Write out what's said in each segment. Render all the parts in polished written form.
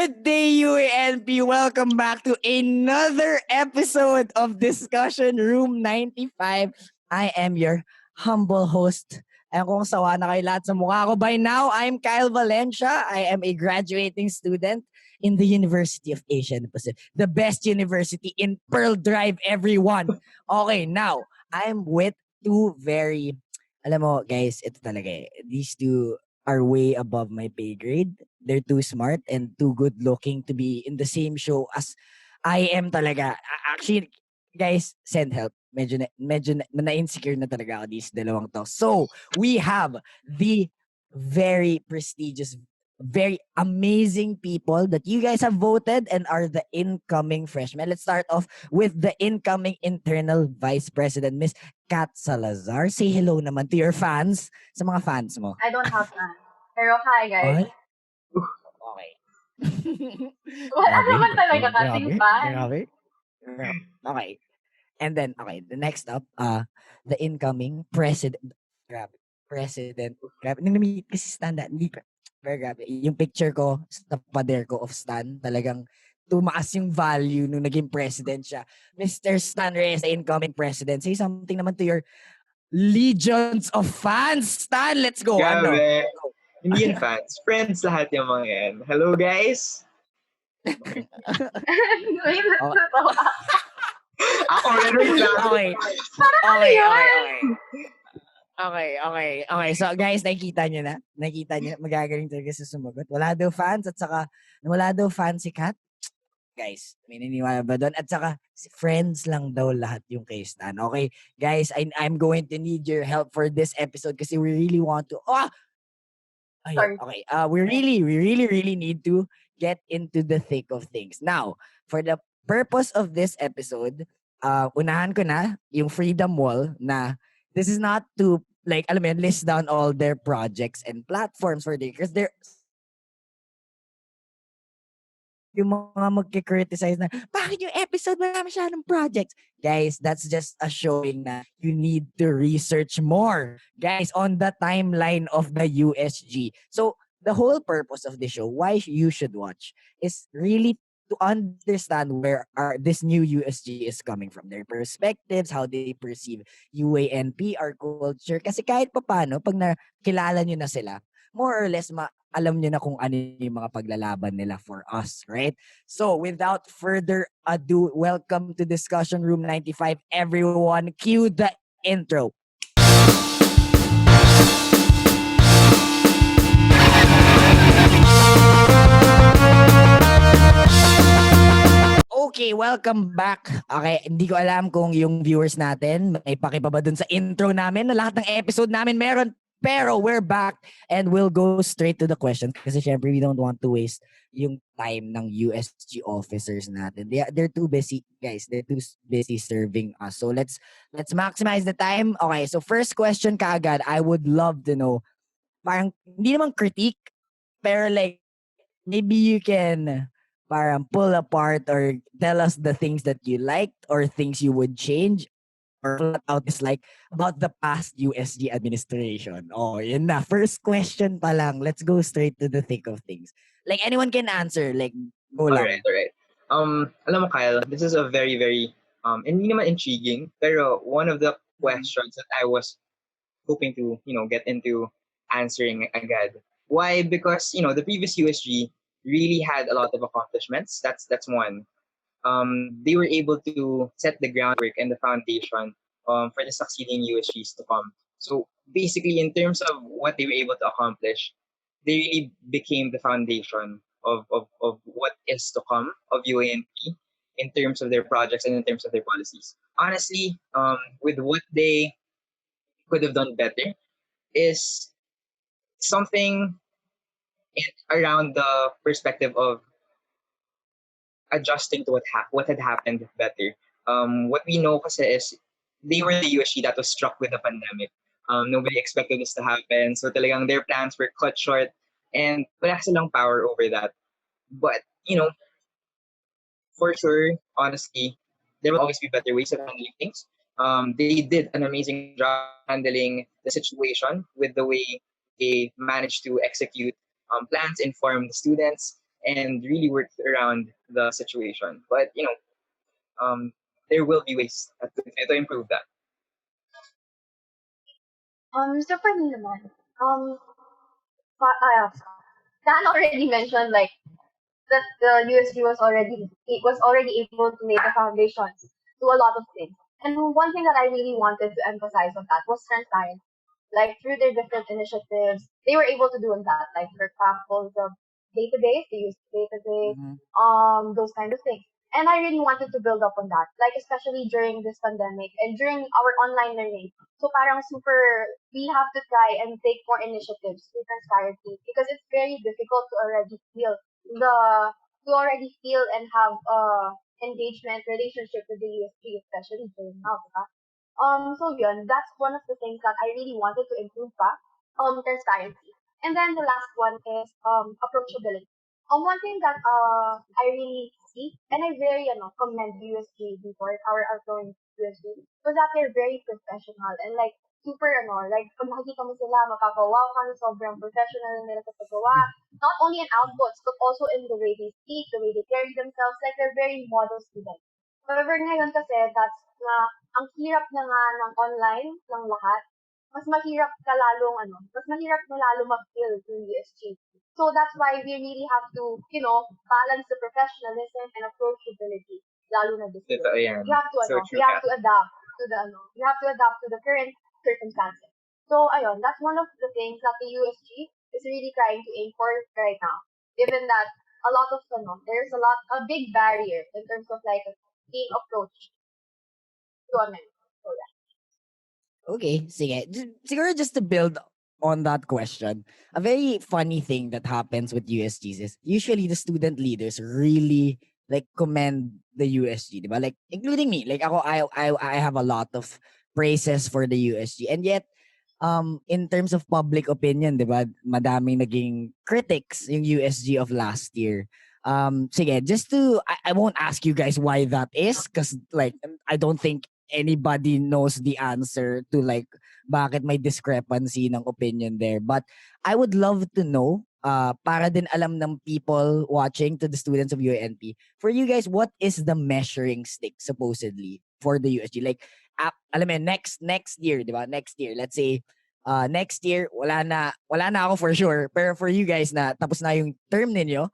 Good day, UA&P. Welcome back to another episode of Discussion Room 95. I am your humble host. Ayun kung sawa na kayo lahat sa mukha ko. By now, I'm Kyle Valencia. I am a graduating student in the University of Asia and Pacific. The best university in Pearl Drive, everyone. Okay, now, I'm with two very, alam mo, guys, ito talaga eh. These two are way above my pay grade. They're too smart and too good looking to be in the same show as I am talaga. Actually, guys, send help. Medyo na-insecure na talaga ako these dalawang to. So, we have the very prestigious, very amazing people that you guys have voted and are the incoming freshmen. Let's start off with the incoming internal vice president, Miss Cath Salazar. Say hello naman to your fans, sa mga fans mo. I don't have fans. Pero hi, guys. Ay? Okay. Wala naman talaga kasing fan. Grabe. Okay. And then, okay, the next up, the incoming president. Grabe. President. Grabe. Nung na-meet kasi Stan, hindi pa. Pero grabe. Yung picture ko sa pader ko of Stan, talagang tumaas yung value nung naging president siya. Mr. Stan Reyes, the incoming president. Say something naman to your legions of fans. Stan, let's go. Grabe. Ano? Hindi yan fans. Friends lahat yung mga yan. Hello, guys. Wait, natatawa. Ako rin lang. Okay. So, guys, nakikita nyo na. Magagaling talaga sa sumagot. Wala daw fans at saka, wala daw fans si Kat. Guys, may naniniwala ba doon? At saka, friends lang daw lahat yung kay Stan. Okay, guys, I'm going to need your help for this episode kasi we really want to... Sorry. Okay. We really need to get into the thick of things. Now, for the purpose of this episode, unahan ko na yung Freedom Wall na this is not to, like, alam mo yun, list down all their projects and platforms for because they're yung mga magki-criticize na, bakit yung episode wala masyadong projects? Guys, that's just a showing na you need to research more. Guys, on the timeline of the USG. So, the whole purpose of the show, why you should watch, is really to understand where this new USG is coming from. Their perspectives, how they perceive UA&P, our culture. Kasi kahit papano, pag nakilala nyo na sila, more or less alam nyo na kung ano yung mga paglalaban nila for us, right? So, without further ado, welcome to Discussion Room 95. Everyone, cue the intro. Okay, welcome back. Okay, hindi ko alam kung yung viewers natin, may pakipa ba dun sa intro namin na lahat ng episode namin meron. Pero we're back and we'll go straight to the questions kasi syempre we don't want to waste yung time ng USG officers natin. They're too busy, guys. They're too busy serving us. So let's maximize the time. Okay, so first question kaagad, I would love to know, parang hindi naman critique, pero like maybe you can parang pull apart or tell us the things that you liked or things you would change or flat out dislike about the past USG administration. Oh, yun na. First question pa lang. Let's go straight to the thick of things. Like, anyone can answer. Like, go lang. Alright. Alam mo, Kyle, this is a very, very, hindi naman intriguing, pero one of the questions that I was hoping to, get into answering agad. Why? Because, the previous USG really had a lot of accomplishments. That's one. They were able to set the groundwork and the foundation for the succeeding USGs to come. So basically, in terms of what they were able to accomplish, they really became the foundation of what is to come of UA&P in terms of their projects and in terms of their policies. Honestly, with what they could have done better is something around the perspective of adjusting to what had happened better. What we know kasi is they were the USG that was struck with the pandemic. Nobody expected this to happen. So talagang their plans were cut short and wala silang power over that. But, for sure, honestly, there will always be better ways of handling things. They did an amazing job handling the situation with the way they managed to execute plans, inform the students, and really work around the situation. But there will be ways to improve that. So for me naman, Dan already mentioned like that the USG was already able to lay the foundations to a lot of things. And one thing that I really wanted to emphasize on that was transparency. Like through their different initiatives, they were able to do that. Like for example, the database, they used database, Mm-hmm. those kind of things. And I really wanted to build up on that, like especially during this pandemic and during our online learning. So parang super, we have to try and take more initiatives with transparency because it's very difficult the to already feel and have engagement relationship with the USG, especially during now, diba? So yun, that's one of the things that I really wanted to improve pa, transparency. And then the last one is approachability. One thing that I really see and I very commend USG before our outgoing USG was that they're very professional and like super like pag nakikita mo sila mapapawaw ka na sobrang professional nila sa paggawa, not only in outputs but also in the way they speak, the way they carry themselves, like they're very model students. However, ngayon kasi that's na ang hirap na nga ng online ng lahat, mas mahirap na lalo mag-feel yung USG. So that's why we really have to, balance the professionalism and approachability, lalo na this year. Totoo yan. So We true, have Kat. to adapt to the current circumstances. So ayun, that's one of the things that the USG is really trying to aim for right now. Given that a lot of there's a big barrier in terms of like being approached to online. So yeah. Okay, sige. Siguro just to build on that question, a very funny thing that happens with USGs is usually the student leaders really like commend the USG, diba? Like including me. Like ako, I have a lot of praises for the USG. And yet, in terms of public opinion, diba? Madaming naging critics yung USG of last year. Sige, I won't ask you guys why that is because like I don't think anybody knows the answer to like bakit may discrepancy ng opinion there. But I would love to know, para din alam ng people watching, to the students of UA&P, for you guys, what is the measuring stick supposedly for the USG? Like, alam mo, next year, di ba? Next year, let's say, next year, wala na ako for sure. Pero for you guys na tapos na yung term ninyo,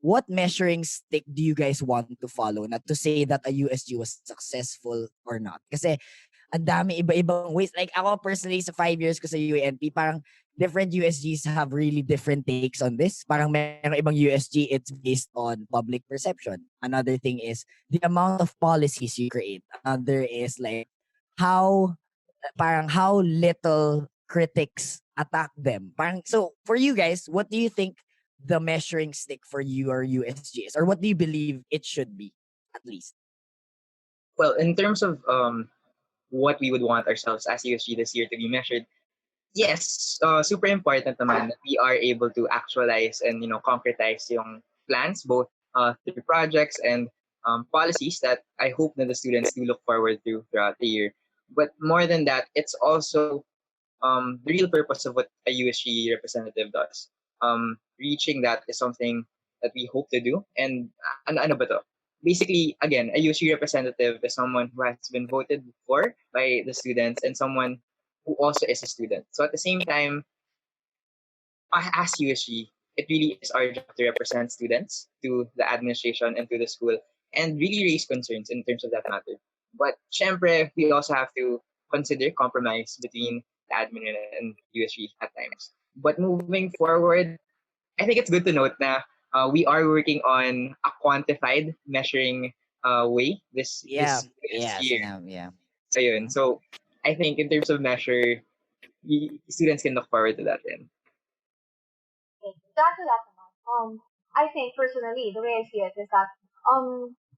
what measuring stick do you guys want to follow? Not to say that a USG was successful or not. Kasi ang dami iba-ibang ways. Like ako personally sa 5 years ko sa UNP, parang different USGs have really different takes on this. Parang merong ibang USG, it's based on public perception. Another thing is the amount of policies you create. Another is like how how little critics attack them. Parang, so for you guys, what do you think the measuring stick for your USG is? Or what do you believe it should be, at least? Well, in terms of what we would want ourselves as USG this year to be measured, yes, super important naman that we are able to actualize and concretize yung plans both through projects and policies that I hope that the students do look forward to throughout the year. But more than that, it's also the real purpose of what a USG representative does. Reaching that is something that we hope to do. And ano ba to? Basically, again, a USG representative is someone who has been voted for by the students and someone who also is a student. So at the same time, as USG, it really is our job to represent students to the administration and to the school and really raise concerns in terms of that matter. But syempre, we also have to consider compromise between the admin and USG at times. But moving forward, I think it's good to note that we are working on a quantified measuring way Yeah, this yeah, year. yeah. So yun. So I think in terms of measure, students can look forward to that then. Okay. To add to that naman, I think personally, the way I see it is that,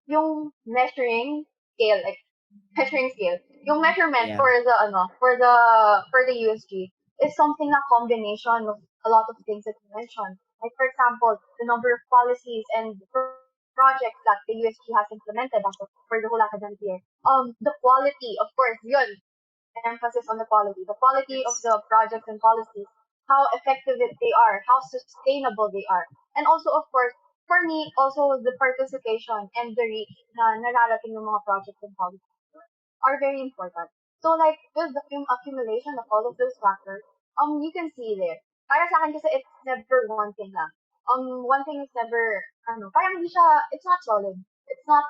yung measuring scale, yung measurement Yeah. for for the USG is something na combination of a lot of things that you mentioned. Like for example, the number of policies and projects that the USG has implemented for the whole academic year. The quality, of course, yun, emphasis on the quality. The quality of the projects and policies how effective they are, how sustainable they are. And also, of course, for me, also the participation and the reach na nararating ng mga projects and policies are very important. So like with the accumulation of all of those factors, you can see there. Para sa akin kasi it's never one thing lang. One thing is never, parang hindi siya, it's not solid. It's not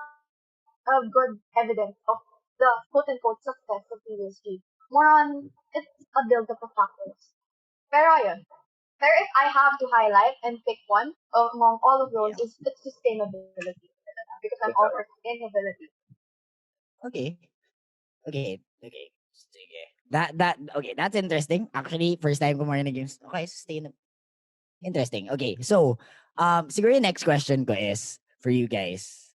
a good evidence of the quote-unquote success of USG. More on, it's a build-up of factors. Pero ayun. Pero if I have to highlight and pick one among all of those, Yeah. it's sustainability. Because I'm all for sustainability. Okay. Okay. Sige. Okay, that's interesting. Actually, first time ko marinig yung, okay, sustainable. Interesting. Okay, so, siguro yung next question ko is, for you guys,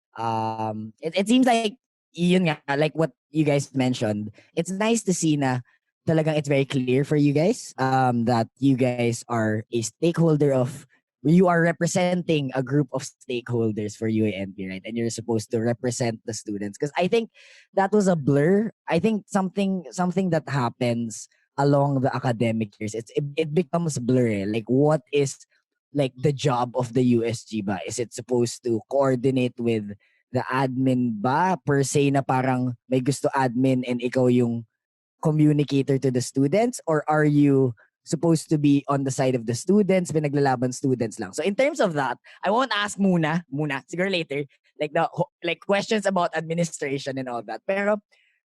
it seems like, yun nga, like what you guys mentioned, it's nice to see na talagang it's very clear for you guys, that you guys are a stakeholder of, you are representing a group of stakeholders for UA&P, right? And you're supposed to represent the students. Because I think that was a blur. I think something that happens along the academic years, it becomes blurry. Like what is like the job of the USG ba? Is it supposed to coordinate with the admin ba per se na parang may gusto admin and ikaw yung communicator to the students, or are you supposed to be on the side of the students, pinaglalaban students lang? So in terms of that, I won't ask muna, siguro later, like like questions about administration and all that. Pero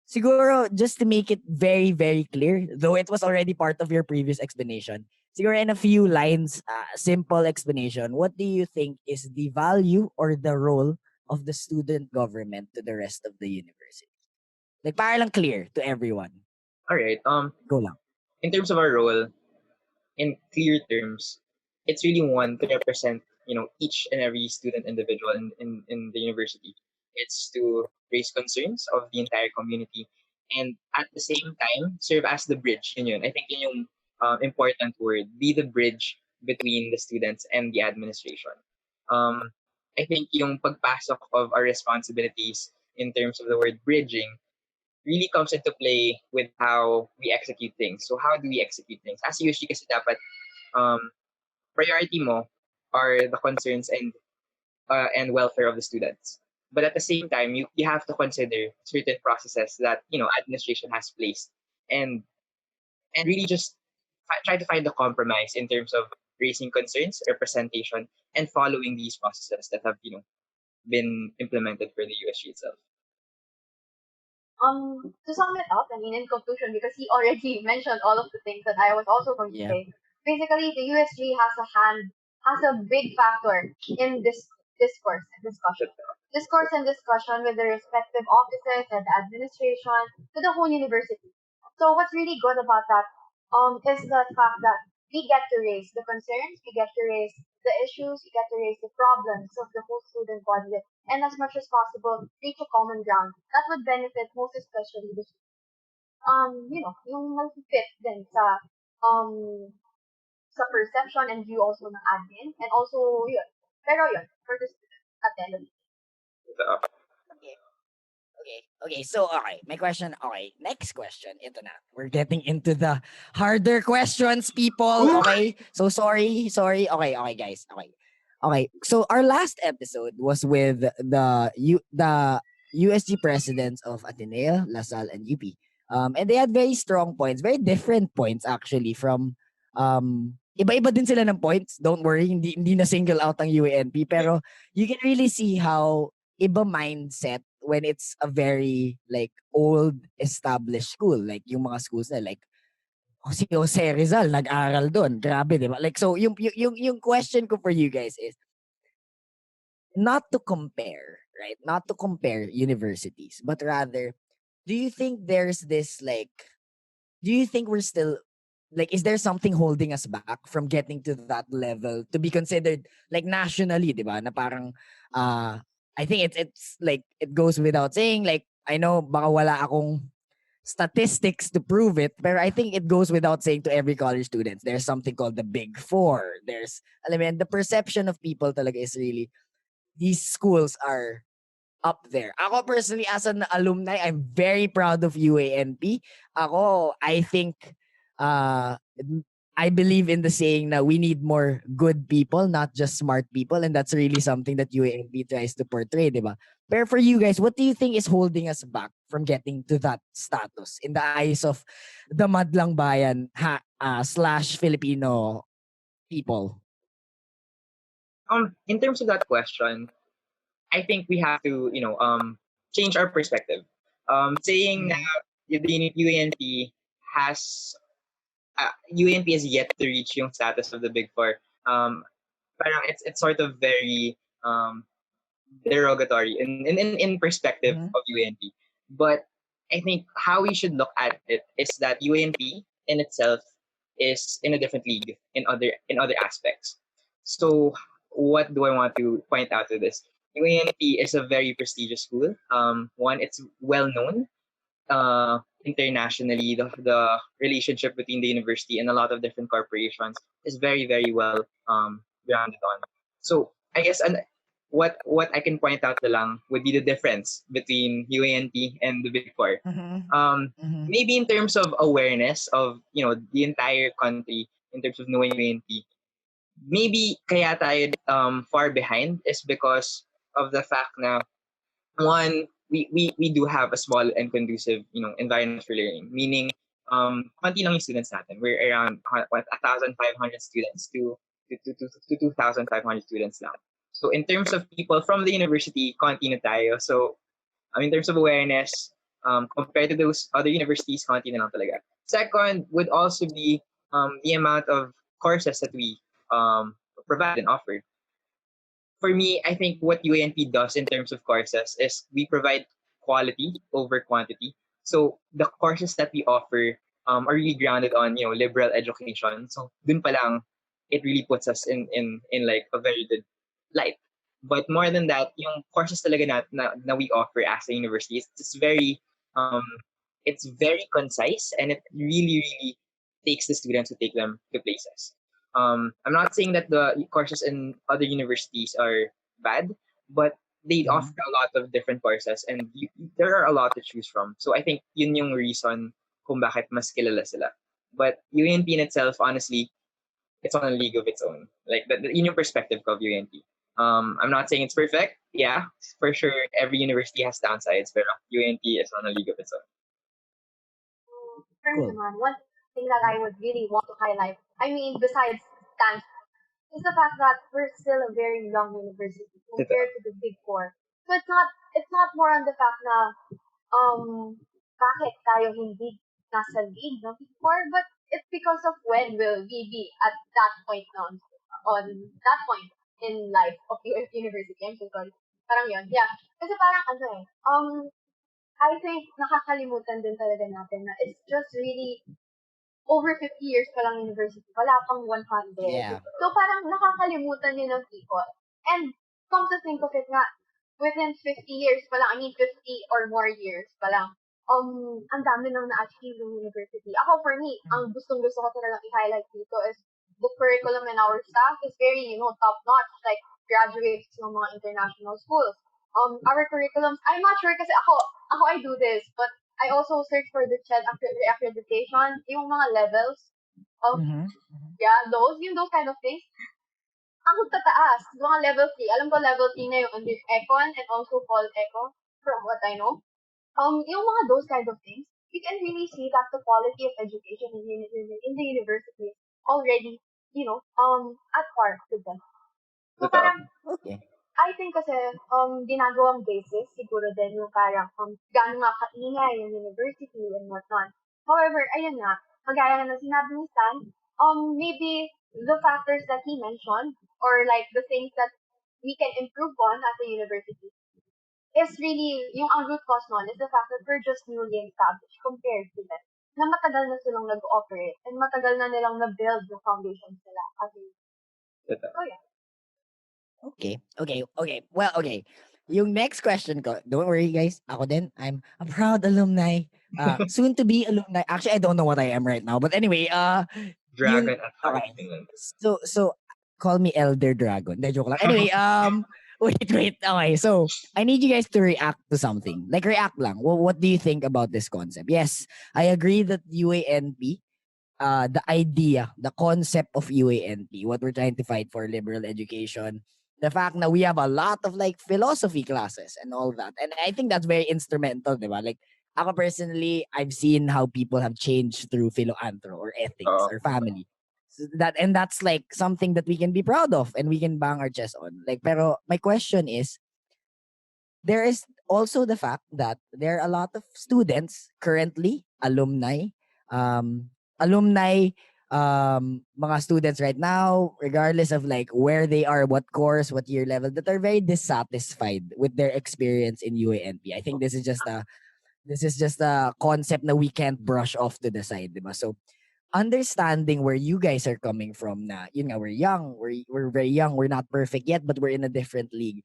siguro just to make it very, very clear, though it was already part of your previous explanation, siguro in a few lines, simple explanation, what do you think is the value or the role of the student government to the rest of the university? Like para lang clear to everyone. All right. Go lang. In terms of our role, in clear terms, it's really one to represent, each and every student individual in the university. It's to raise concerns of the entire community and at the same time serve as the bridge. Yun. I think yun yung important word. Be the bridge between the students and the administration. Um, I think yung pagpasok of our responsibilities in terms of the word bridging really comes into play with how we execute things. So how do we execute things? As USG kasi dapat priority mo are the concerns and welfare of the students. But at the same time, you have to consider certain processes that administration has placed, and really just try to find a compromise in terms of raising concerns, representation, and following these processes that have been implemented for the USG itself. To sum it up, I mean, in conclusion, because he already mentioned all of the things that I was also going to say. Basically, the USG has a big factor in this discourse and discussion. Discourse and discussion with the respective offices and the administration to the whole university. So what's really good about that is the fact that we get to raise the concerns, we get to raise the issues, we get to raise the problems of the whole student body, and as much as possible, reach a common ground that would benefit most especially the yung mag-fit din sa perception and view also ng admin, and also yun. Pero yun, for the student at the end of the day. Okay. So, okay. My question, okay. Next question. Ito na. We're getting into the harder questions, people. Okay? So, sorry. Okay, guys. Okay. So, our last episode was with the USG presidents of Ateneo, LaSalle, and UP. And they had very strong points, very different points actually from iba-iba din sila ng points. Don't worry, hindi na single out ang UA&P, pero you can really see how iba mindset when it's a very like old established school, like yung mga schools na like si Jose Rizal nag-aral doon, grabe, di ba? Like so yung question ko for you guys is not to compare, right? Not to compare universities, but rather do you think there's this like do you think we're still like is there something holding us back from getting to that level to be considered like nationally, di ba? Na parang I think it's like it goes without saying, like I know baka wala akong statistics to prove it, but I think it goes without saying to every college students there's something called the Big Four. There's alam mo yan, the perception of people talaga is really these schools are up there. Ako personally as an alumni, I'm very proud of UA&P. Ako, I think I believe in the saying that we need more good people, not just smart people. And that's really something that UANP tries to portray, di ba? But for you guys, what do you think is holding us back from getting to that status in the eyes of the madlang bayan slash Filipino people? In terms of that question, I think we have to, change our perspective. Saying that the UANP has UANP is yet to reach yung status of the Big Four. Parang it's sort of very derogatory in perspective Mm-hmm. of UANP. But I think how we should look at it is that UANP in itself is in a different league in other aspects. So what do I want to point out to this? UANP is a very prestigious school. One, it's well known internationally. The relationship between the university and a lot of different corporations is very very well grounded on. So I guess what I can point out na lang would be the difference between UANP and the Big Four. Mm-hmm. Um, Mm-hmm. Maybe in terms of awareness of the entire country in terms of knowing UANP, maybe kaya tayo far behind is because of the fact na one, we do have a small and conducive, environment for learning. Meaning, konti lang yung students natin. We're around 1,500 students to 2,500 students lang. So in terms of people from the university, konti na tayo. So in terms of awareness, compared to those other universities, konti na lang talaga. Second would also be the amount of courses that we provide and offer. For me, I think what UANP does in terms of courses is we provide quality over quantity. So the courses that we offer are really grounded on liberal education. So dun pa lang, it really puts us in like a very good light. But more than that, yung courses talaga na we offer as a university, um, it's very concise, and it really really takes the students to take them to places. I'm not saying that the courses in other universities are bad, but they offer a lot of different courses, and there are a lot to choose from. So I think yun yung reason kung bakit mas kilala sila. But UNP in itself, honestly, it's on a league of its own. Like yun yung perspective ko of UNP. I'm not saying it's perfect. Yeah, for sure, every university has downsides, but UNP is on a league of its own. For me Cool. naman, one thing that I would really want to highlight, I mean, besides stands, is the fact that we're still a very young university compared to the Big Four. So it's not more on the fact na bakit tayo hindi nasa league ng Big Four, but it's because of when will we be at that point now, on that point in life of university. I'm so sorry. Parang yun. Yeah. Kasi parang ano eh, I think nakakalimutan din talaga natin na it's just really over 50 years pa lang university, wala pang 100. Yeah. So parang nakakalimutan din ng people. And come to think of it nga, within 50 years pa lang, I mean 50 or more years pa lang, ang dami nang na-achieve ng university. Ako, for me, ang gustong-gusto ko talagang i-highlight dito is the curriculum and our staff is very, top-notch, like graduates ng mga international schools. Our curriculums, I'm not sure kasi ako I do this, but I also search for the CHED accreditation, yung mga levels of, those kind of things. Ang tataas, mga level 3. Alam ko level 3 na yung Econ and also Paul Eco, from what I know. Yung mga those kind of things, you can really see that the quality of education in the university is already, at par with them. So parang, Okay. I think kasi ginagawang basis siguro din yung parang gaano nga kaingay yung university and whatnot. However, ayun nga, magaya na sinabi ni Stan, maybe the factors that he mentioned or like the things that we can improve on as a university is really, yung ang root cause nun is the fact that we're just newly established compared to them. Na matagal na silang nag-operate and matagal na nilang na-build yung foundations nila. So yeah. Okay. Well, okay. Yung next question ko, don't worry guys, ako din, I'm a proud alumni. Soon to be alumni. Actually, I don't know what I am right now. But anyway, Dragon at heart. okay. So call me Elder Dragon. De, joke lang. Anyway, wait. Okay, so I need you guys to react to something. Like react lang. What do you think about this concept? Yes, I agree that UANP the idea, the concept of UA&P, what we're trying to fight for, liberal education, the fact that we have a lot of like philosophy classes and all that. And I think that's very instrumental, di ba? Like, ako personally, I've seen how people have changed through philo-anthro or ethics Oo. or family. So that's like something that we can be proud of and we can bang our chest on. Like, pero my question is, there is also the fact that there are a lot of students currently, um, alumni, mga students right now, regardless of like where they are, what course, what year level, that are very dissatisfied with their experience in UANP. I think this is just a concept that we can't brush off to the side, diba? So understanding where you guys are coming from na, yun nga, we're very young, we're not perfect yet, but we're in a different league.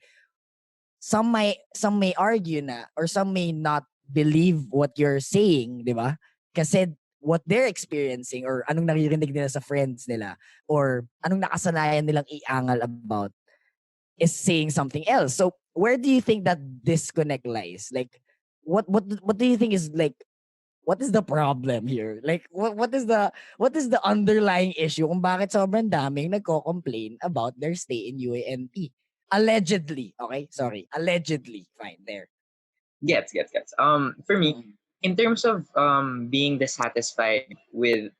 Some may argue na or some may not believe what you're saying, 'di ba? Kasi what they're experiencing or anong naririnig nila sa friends nila or anong nakasanayan nilang iangal about is saying something else. So where do you think that disconnect lies? Like what do you think is like what is the problem here? Like what is the underlying issue kung bakit sobrang daming nagko-complain about their stay in UANP? Allegedly, okay? Sorry, allegedly. Fine, there. Gets. For me, Mm. in terms of being dissatisfied with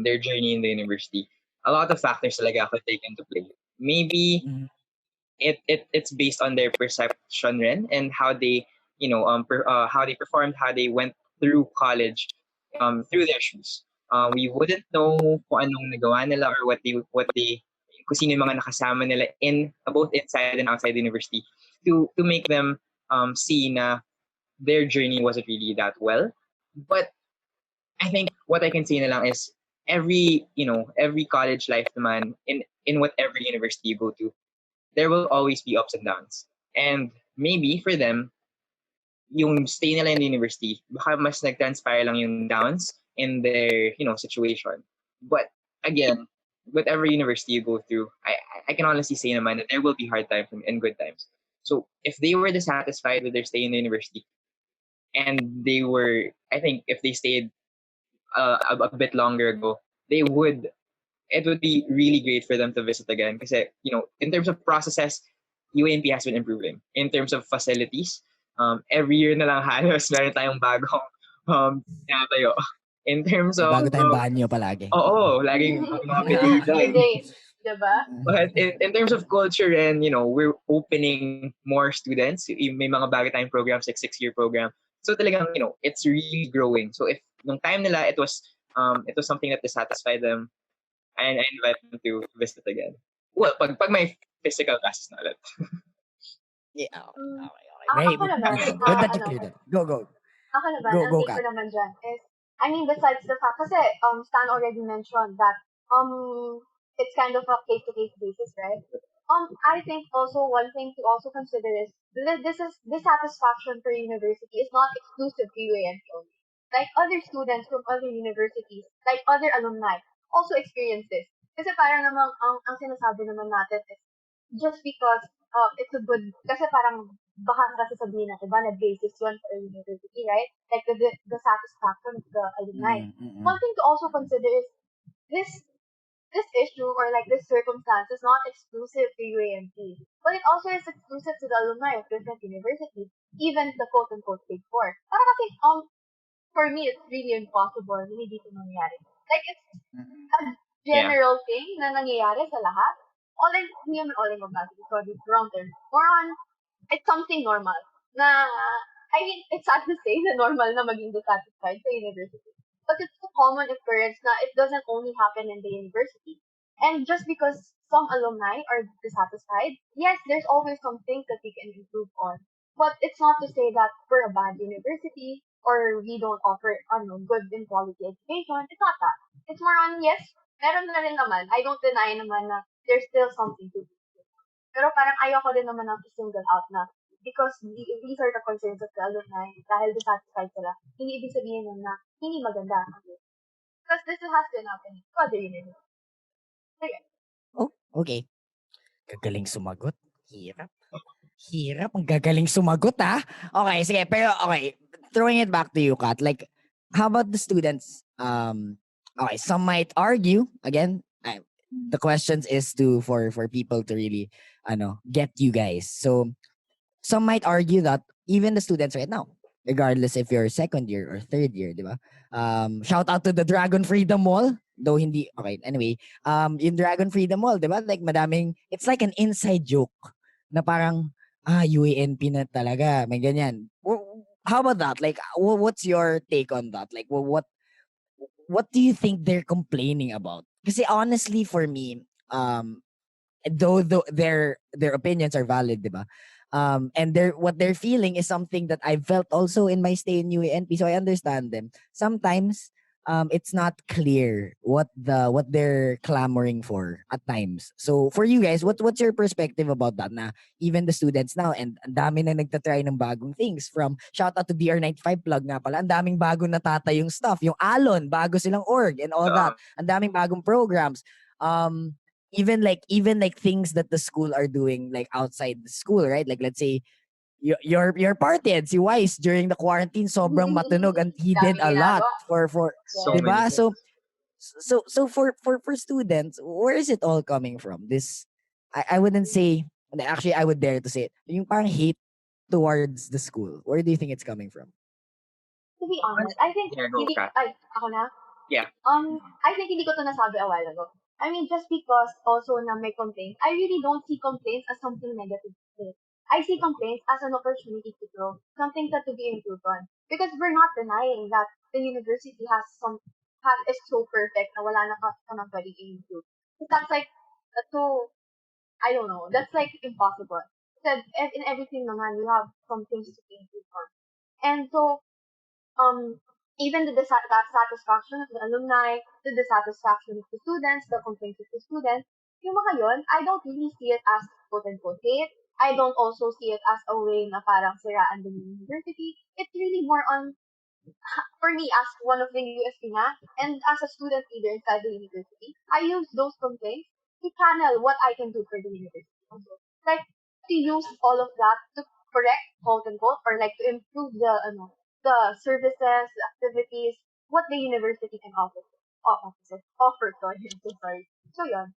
their journey in the university, a lot of factors talaga could take into play. Maybe Mhm. it's based on their perception rin and how they how they performed, how they went through college, through their shoes. We wouldn't know kung anong nagawa nila or what they kung sino yung mga nakasama nila in both inside and outside the university to make them see na their journey wasn't really that well. But I think what I can say na lang is every college life naman in whatever university you go to, there will always be ups and downs. And maybe for them, yung stay nila in the university, baka mas nag-transpire lang yung downs in their, situation. But again, whatever university you go through, I can honestly say naman that there will be hard times and good times. So if they were dissatisfied with their stay in the university, and they were, I think if they stayed a bit longer ago, they would it would be really great for them to visit again kasi in terms of processes, UNP has been improving. In terms of facilities, every year na lang halos meron tayong bagong tinatayo. In terms May of bago tayong banyo palagi. oo, laging mga design. Today, diba? But in terms of culture and we're opening more students. May mga bago tayong programs like 6-year program. So talagang it's really growing. So if nung time nila it was something that dissatisfied them, and I invite them to visit again. Well, pag may physical classes na ulit. Yeah, Mm, okay. Very ako naman, good that you cleared it. Go. ako naman, Go, ang go, take ko Kat. naman dyan is, I mean, besides the fact, kasi Stan already mentioned that it's kind of a case-to-case basis, right? I think also one thing to also consider is dissatisfaction per university is not exclusive to UANP only. Like other students from other universities, like other alumni, also experience this. Kasi parang namang ang sinasabi naman natin is just because it's a good, kasi parang baka kasi sabihin natin ba na basis yun for a university, right? Like the satisfaction of the alumni. One thing to also consider is this this issue or like this circumstance is not exclusive to UAMP, but it also is exclusive to the alumni of different universities, even the quote-unquote Big Four. Para kasi, for me, it's really impossible na hindi ito nangyayari. Like, it's a Yeah. general thing na nangyayari sa lahat. Hindi naman all in magbago, sorry, wrong term. More on, it's something normal. Na, I mean, it's sad to say na normal na maging dissatisfied sa university. But it's a common occurrence na it doesn't only happen in the university. And just because some alumni are dissatisfied, yes, there's always some things that we can improve on. But it's not to say that we're a bad university or we don't offer good and quality education. It's not that. It's more on, yes, meron na rin naman. I don't deny naman na there's still something to do. Pero parang ayoko din naman ng i-single out na because these are the concerns of the alumni dahil dissatisfied sila. Hindi ibig sabihin nun na hindi maganda ang university. Because this has been happening to other universities. So, yeah. Oh, okay. Gagaling sumagot. Hirap. Ang gagaling sumagot, ah. Okay, sige. Pero, okay. Throwing it back to you, Kat. Like, how about the students Okay, some might argue again. The questions is to for people to really, get you guys. So some might argue that even the students right now, regardless if you're second year or third year, di ba? Shout out to the Dragon Freedom Mall. Though hindi, okay, anyway, yung Dragon Freedom Mall, di ba? Like madaming, it's like an inside joke na parang, UANP na talaga, may ganyan. How about that? Like, what's your take on that? Like, what do you think they're complaining about? Kasi honestly, for me, though their opinions are valid, diba? And what they're feeling is something that I felt also in my stay in UANP, so I understand them. Sometimes it's not clear what they're clamoring for at times. So for you guys, what's your perspective about that? Na even the students now, and ang dami na nagtatry ng bagong things, from shout out to DR95 plug nga pala, ang daming bagong natatayong stuff. Yung Alon, bago silang org and all that. Ang daming bagong programs. Even like things that the school are doing like outside the school, right? Like let's say your party at si Wise during the quarantine sobrang matunog, and he did Daming a lot ginagawa. for So Yes. many 'di ba? things. So for students, where is it all coming from? This I wouldn't say, actually I would dare to say it. Yung parang hate towards the school. Where do you think it's coming from? To be honest, Honestly, I think yeah, go, Kat. ako na. Yeah. I think hindi ko to nasabi a while ago. I mean, just because also na may complaints, I really don't see complaints as something negative. I see complaints as an opportunity to grow, something that to be improved on. Because we're not denying that the university is so perfect na wala na ka nang pwedeng i-improve. So that's like, so, I don't know, that's like impossible. Because in everything naman, you have some things to be improved on. And so, um, even that satisfaction of the alumni, the dissatisfaction of the students, the complaints of the students, yung mga yun, I don't really see it as quote-unquote hate. I don't also see it as a way na parang siraan the university. It's really more on, for me, as one of the USG nga, and as a student leader inside the university, I use those complaints to channel what I can do for the university. Also. Like, to use all of that to correct, quote unquote, or like to improve the services, the activities, what the university can offer, sorry, I'm so sorry. So yun.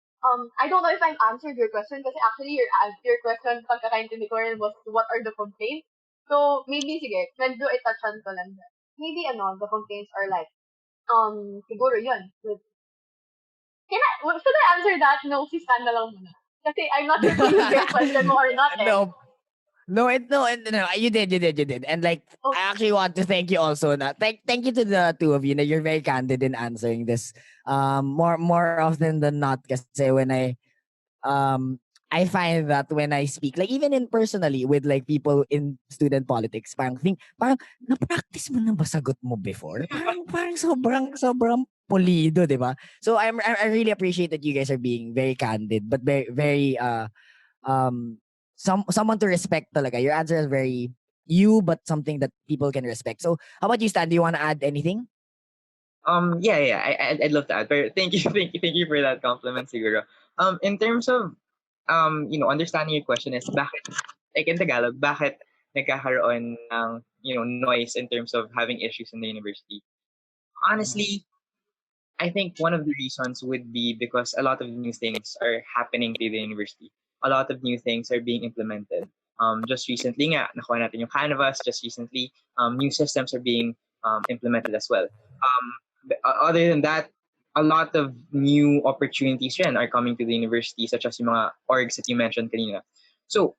I don't know if I've answered your question because actually your question pagkakaintindi ko rin was what are the complaints. So maybe sige, medyo itouchan ko lang. Maybe the complaints are like, siguro yun. Should I answer that? No, si Stan na lang muna. Kasi I'm not sure kung yun yung question mo or not eh. No, no, you did. And like, Oh, I actually want to thank you also. Na thank you to the two of you. Na you're very candid in answering this. More often than not, kasi um I find that when I speak, like even in personally with like people in student politics, parang na-practice mo na ba sagot mo before? Parang sobrang pulido, di ba? So I really appreciate that you guys are being very candid, but very very um someone to respect talaga. Your answer is very you, but something that people can respect. So how about you, Stan? Do you want to add anything? Yeah. I'd love to add. But thank you, thank you for that compliment, siguro. In terms of understanding your question is bakit, like in Tagalog, bakit nagkakaroon ng noise in terms of having issues in the university? Mhm. Honestly, I think one of the reasons would be because a lot of new things are happening to the university. A lot of new things are being implemented. Just recently nga, nakuha natin yung Canvas. Just recently, new systems are being implemented as well. Other than that, a lot of new opportunities rin are coming to the university, such as yung mga orgs that you mentioned kanina. So,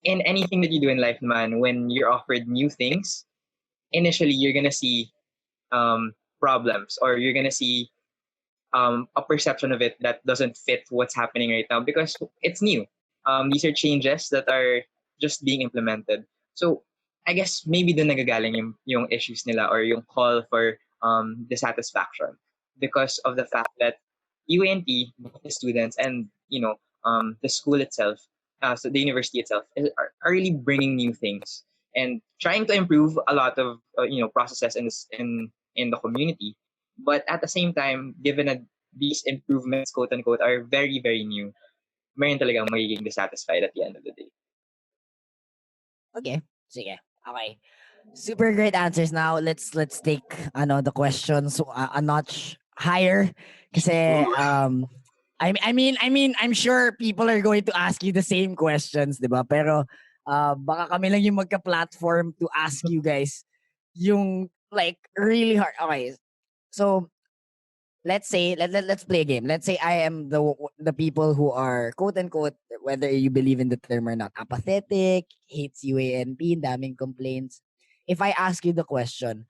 in anything that you do in life, man, when you're offered new things, initially you're gonna see problems, or you're gonna see a perception of it that doesn't fit what's happening right now because it's new. These are changes that are just being implemented. So I guess maybe doon nagagaling yung issues nila or yung call for dissatisfaction because of the fact that UNT, the students, and the school itself, so the university itself, are really bringing new things and trying to improve a lot of processes in the community. But at the same time, given that these improvements, quote unquote, are very, very new, meron talagang magiging dissatisfied at the end of the day. Okay. Sige. Okay. Super great answers. Now let's take the questions a notch higher kasi I'm sure people are going to ask you the same questions, 'di ba? Pero baka kami lang yung magka-platform to ask you guys yung like really hard. Okay. So let's say let's play a game. Let's say I am the people who are quote unquote, whether you believe in the term or not, apathetic, hates UA&P, daming complaints. If I ask you the question,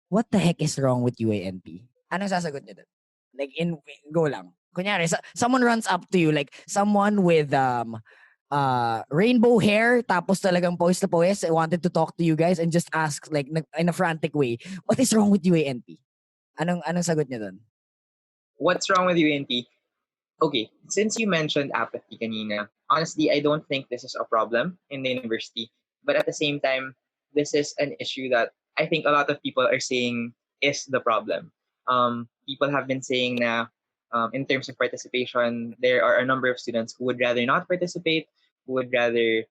what the heck is wrong with UA&P? Anong sasagot niyo dun? Like go lang. Kunyari, someone runs up to you, like someone with rainbow hair, tapos talagang poise to poise, wanted to talk to you guys and just ask like in a frantic way, what is wrong with UA&P? Anong sagot niyo dun? What's wrong with UNT? Okay, since you mentioned apathy kanina, honestly, I don't think this is a problem in the university. But at the same time, this is an issue that I think a lot of people are saying is the problem. People have been saying na in terms of participation, there are a number of students who would rather not participate, who would rather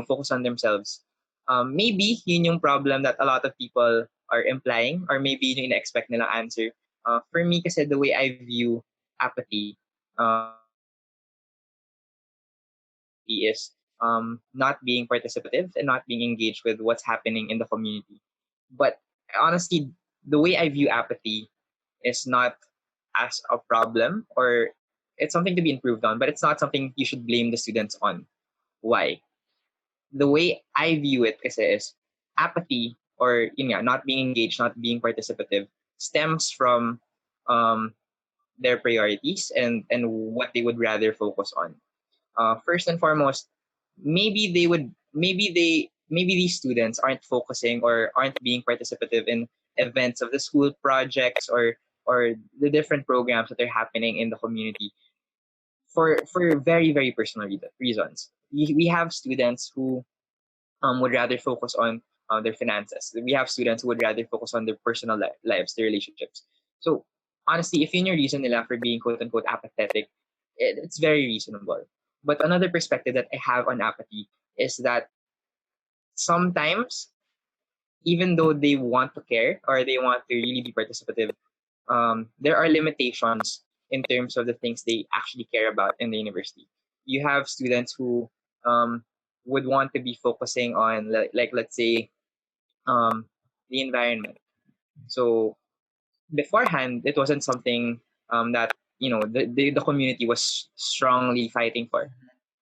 focus on themselves. Maybe yun yung problem that a lot of people are implying, or maybe yun yung ina-expect nilang answer. For me, kasi the way I view apathy, is not being participative and not being engaged with what's happening in the community. But honestly, the way I view apathy is not as a problem, or it's something to be improved on, but it's not something you should blame the students on. Why? The way I view it is apathy, or not being engaged, not being participative, stems from um, their priorities and what they would rather focus on. First and foremost, maybe these students aren't focusing or aren't being participative in events of the school projects, or the different programs that are happening in the community for very very personal reasons. We have students who would rather focus on their finances. We have students who would rather focus on their personal lives, their relationships. So honestly, if yun your reason nila for being quote unquote apathetic, it's very reasonable. But another perspective that I have on apathy is that sometimes, even though they want to care or they want to really be participative, there are limitations in terms of the things they actually care about in the university. You have students who um, would want to be focusing on, like let's say, um, the environment. So beforehand, it wasn't something that the community was strongly fighting for.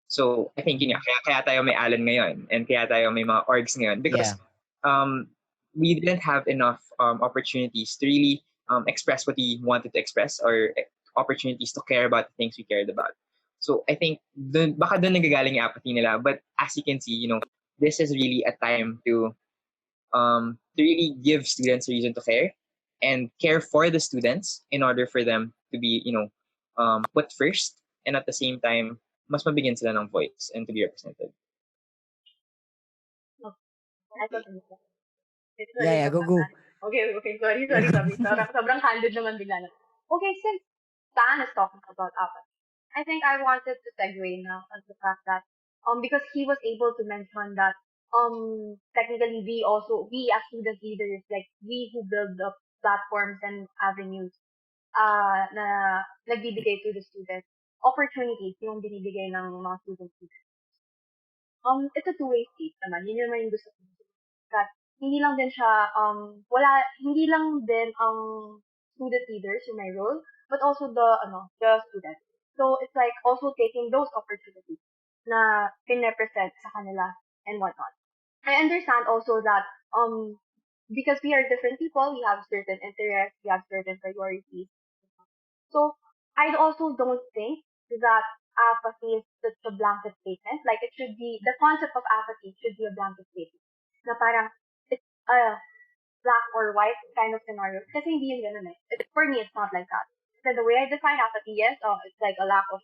So I think kaya tayo may Alan ngayon, and kaya tayo may mga orgs ngayon, because Yeah. um, we didn't have enough opportunities to really express what we wanted to express, or opportunities to care about the things we cared about. So I think baka dun nagagaling yung apathy nila. But as you can see, this is really a time to really give students a reason to care and care for the students in order for them to be, put first, and at the same time, mas mabigyan sila ng voice and to be represented. I totally get it. Sorry Yeah, po. go. Okay. Sorry. Sobrang candid naman bigla na. Okay, since Dan is talking about apathy, I think I wanted to segue now on the fact that because he was able to mention that technically we as student leaders, like we who build the platforms and avenues na nagbibigay to the students, opportunities yung binibigay ng mga students. It's a two-way street naman. Yun naman yung gusto ko. That hindi lang din siya, hindi lang din ang student leaders yung may role, but also the students. So, it's like also taking those opportunities na pin-represent sa kanila and whatnot. I understand also that, because we are different people, we have certain interests, we have certain priorities. So I also don't think that apathy is such a blanket statement. Like it should be the concept of apathy should be a blanket statement. Na parang it's a black or white kind of scenario. Kasi hindi yun ganun eh. For me, it's not like that. So the way I define apathy, yes, it's like a lack of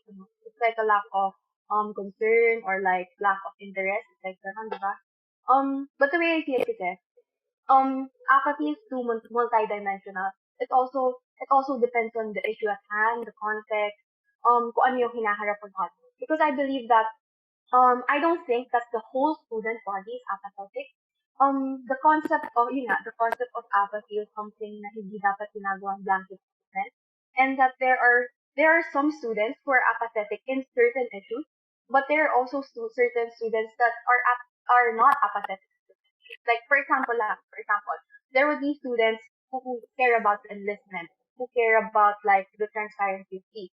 concern or like lack of interest. It's like ganun, diba? But the way I see it is apathy is too multidimensional. It also depends on the issue at hand, the context, kung ano yung hinaharap mo natin. Because I believe that I don't think that the whole student body is apathetic. The concept of apathy is something na hindi dapat ginagawang blanket. assessment, and that there are some students who are apathetic in certain issues, but there are also certain students that are not apathetic. Like for example, there would be students who care about enlistment, who care about like the transparency of fees.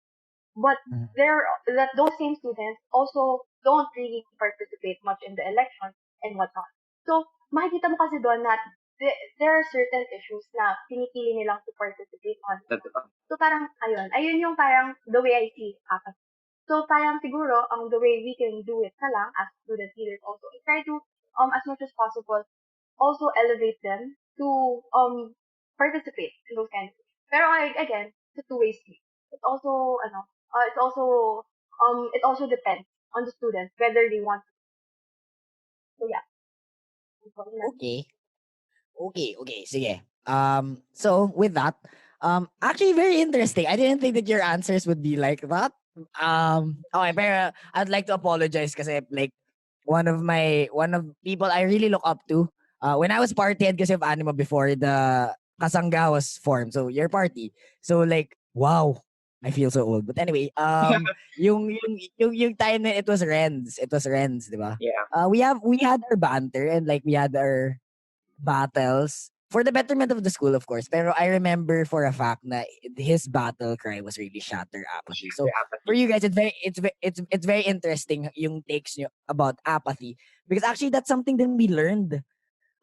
But Mhm. those same students also don't really participate much in the elections and whatnot. So makikita mo kasi doon na there are certain issues na pinipili nilang to participate on. So parang ayun yung parang the way I see happen. So parang siguro the way we can do it na lang as student leaders also is try to as much as possible also elevate them to participate in those kinds of things. Pero again, it's a two-way street. It's also it also depends on the students whether they want to. So yeah. Okay. Okay, sige. So with that, actually very interesting. I didn't think that your answers would be like that. Okay, pero I'd like to apologize kasi like one of people I really look up to. When I was party head kasi of Anima before the Kasangga was formed. So your party. So like wow, I feel so old. But anyway, yung time na it was Renz. It was Renz, di ba? Yeah. We had our banter and like we had our battles for the betterment of the school, of course. Pero I remember for a fact na his battle cry was really shatter apathy. So The for apathy. you guys, it's very interesting yung takes nyo about apathy because actually that's something that we learned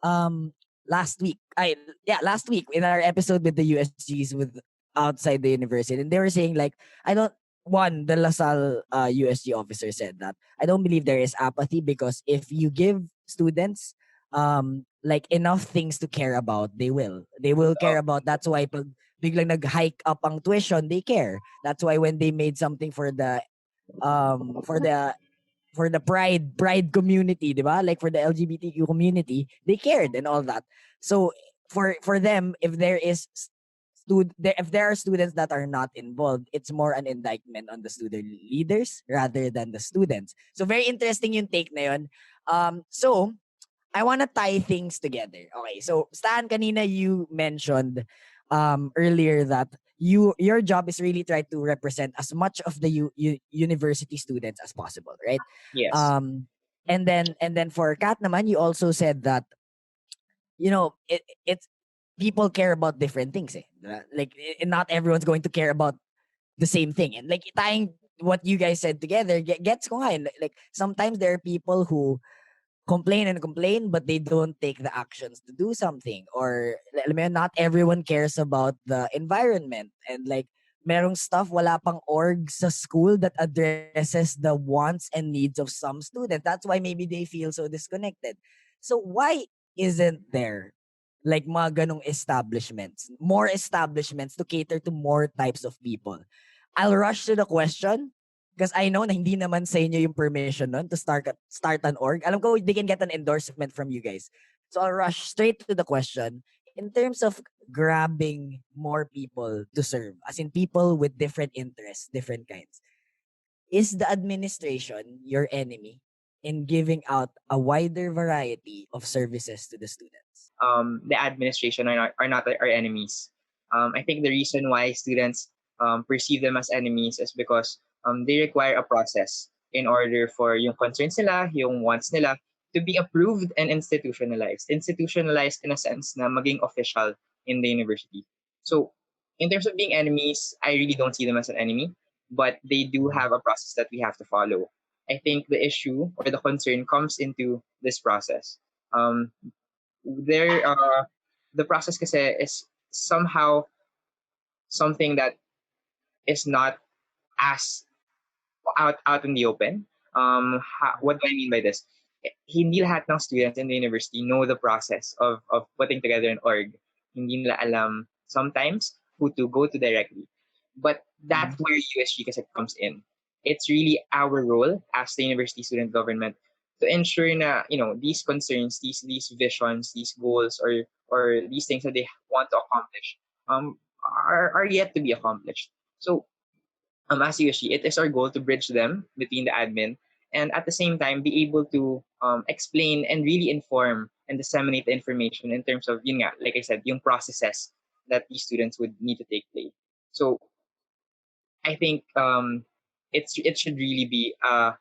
um last week. Last week in our episode with the USGs with outside the university, and they were saying like I don't one the LaSalle USG officer said that I don't believe there is apathy because if you give students like enough things to care about, they will care about. That's why pag biglang nag-hike up ang tuition, they care. That's why when they made something um for the for the pride community, di ba? Like for the LGBTQ community, they cared and all that. So for them, if there is if there are students that are not involved, it's more an indictment on the student leaders rather than the students. So very interesting yung take na yun. So I want to tie things together. Okay, so Stan, kanina you mentioned earlier that your job is really try to represent as much of the university students as possible, right? Yes. Um, and then for Kat naman, you also said that it's people care about different things. Eh. Diba? Like not everyone's going to care about the same thing, and like tying what you guys said together gets ko nga, eh. Like sometimes there are people who complain and complain but they don't take the actions to do something, or alam mo yun, not everyone cares about the environment, and like merong stuff wala pang org sa school that addresses the wants and needs of some students. That's why maybe they feel so disconnected. So why isn't there like mga ganong establishments, more establishments to cater to more types of people? I'll rush to the question because I know na hindi naman sa inyo yung permission nun to start an org. Alam ko they can get an endorsement from you guys. So I'll rush straight to the question. In terms of grabbing more people to serve, as in people with different interests, different kinds, is the administration your enemy in giving out a wider variety of services to the students? The administration are not our enemies. I think the reason why students perceive them as enemies is because they require a process in order for yung concerns nila, yung wants nila to be approved and institutionalized. Institutionalized in a sense na maging official in the university. So in terms of being enemies, I really don't see them as an enemy, but they do have a process that we have to follow. I think the issue or the concern comes into this process. Um, there the process kasi is somehow something that is not as out in the open. What do I mean by this? Hindi lahat ng students in the university know the process of putting together an org. Hindi nila alam sometimes who to go to directly. But that's Mhm. where USG kasi comes in. It's really our role as the university student government to ensure na these concerns, these visions, these goals, or these things that they want to accomplish are yet to be accomplished. So as USG, it is our goal to bridge them between the admin and at the same time be able to explain and really inform and disseminate the information in terms of yun nga, like I said, yung processes that these students would need to take place. So I think it should really be a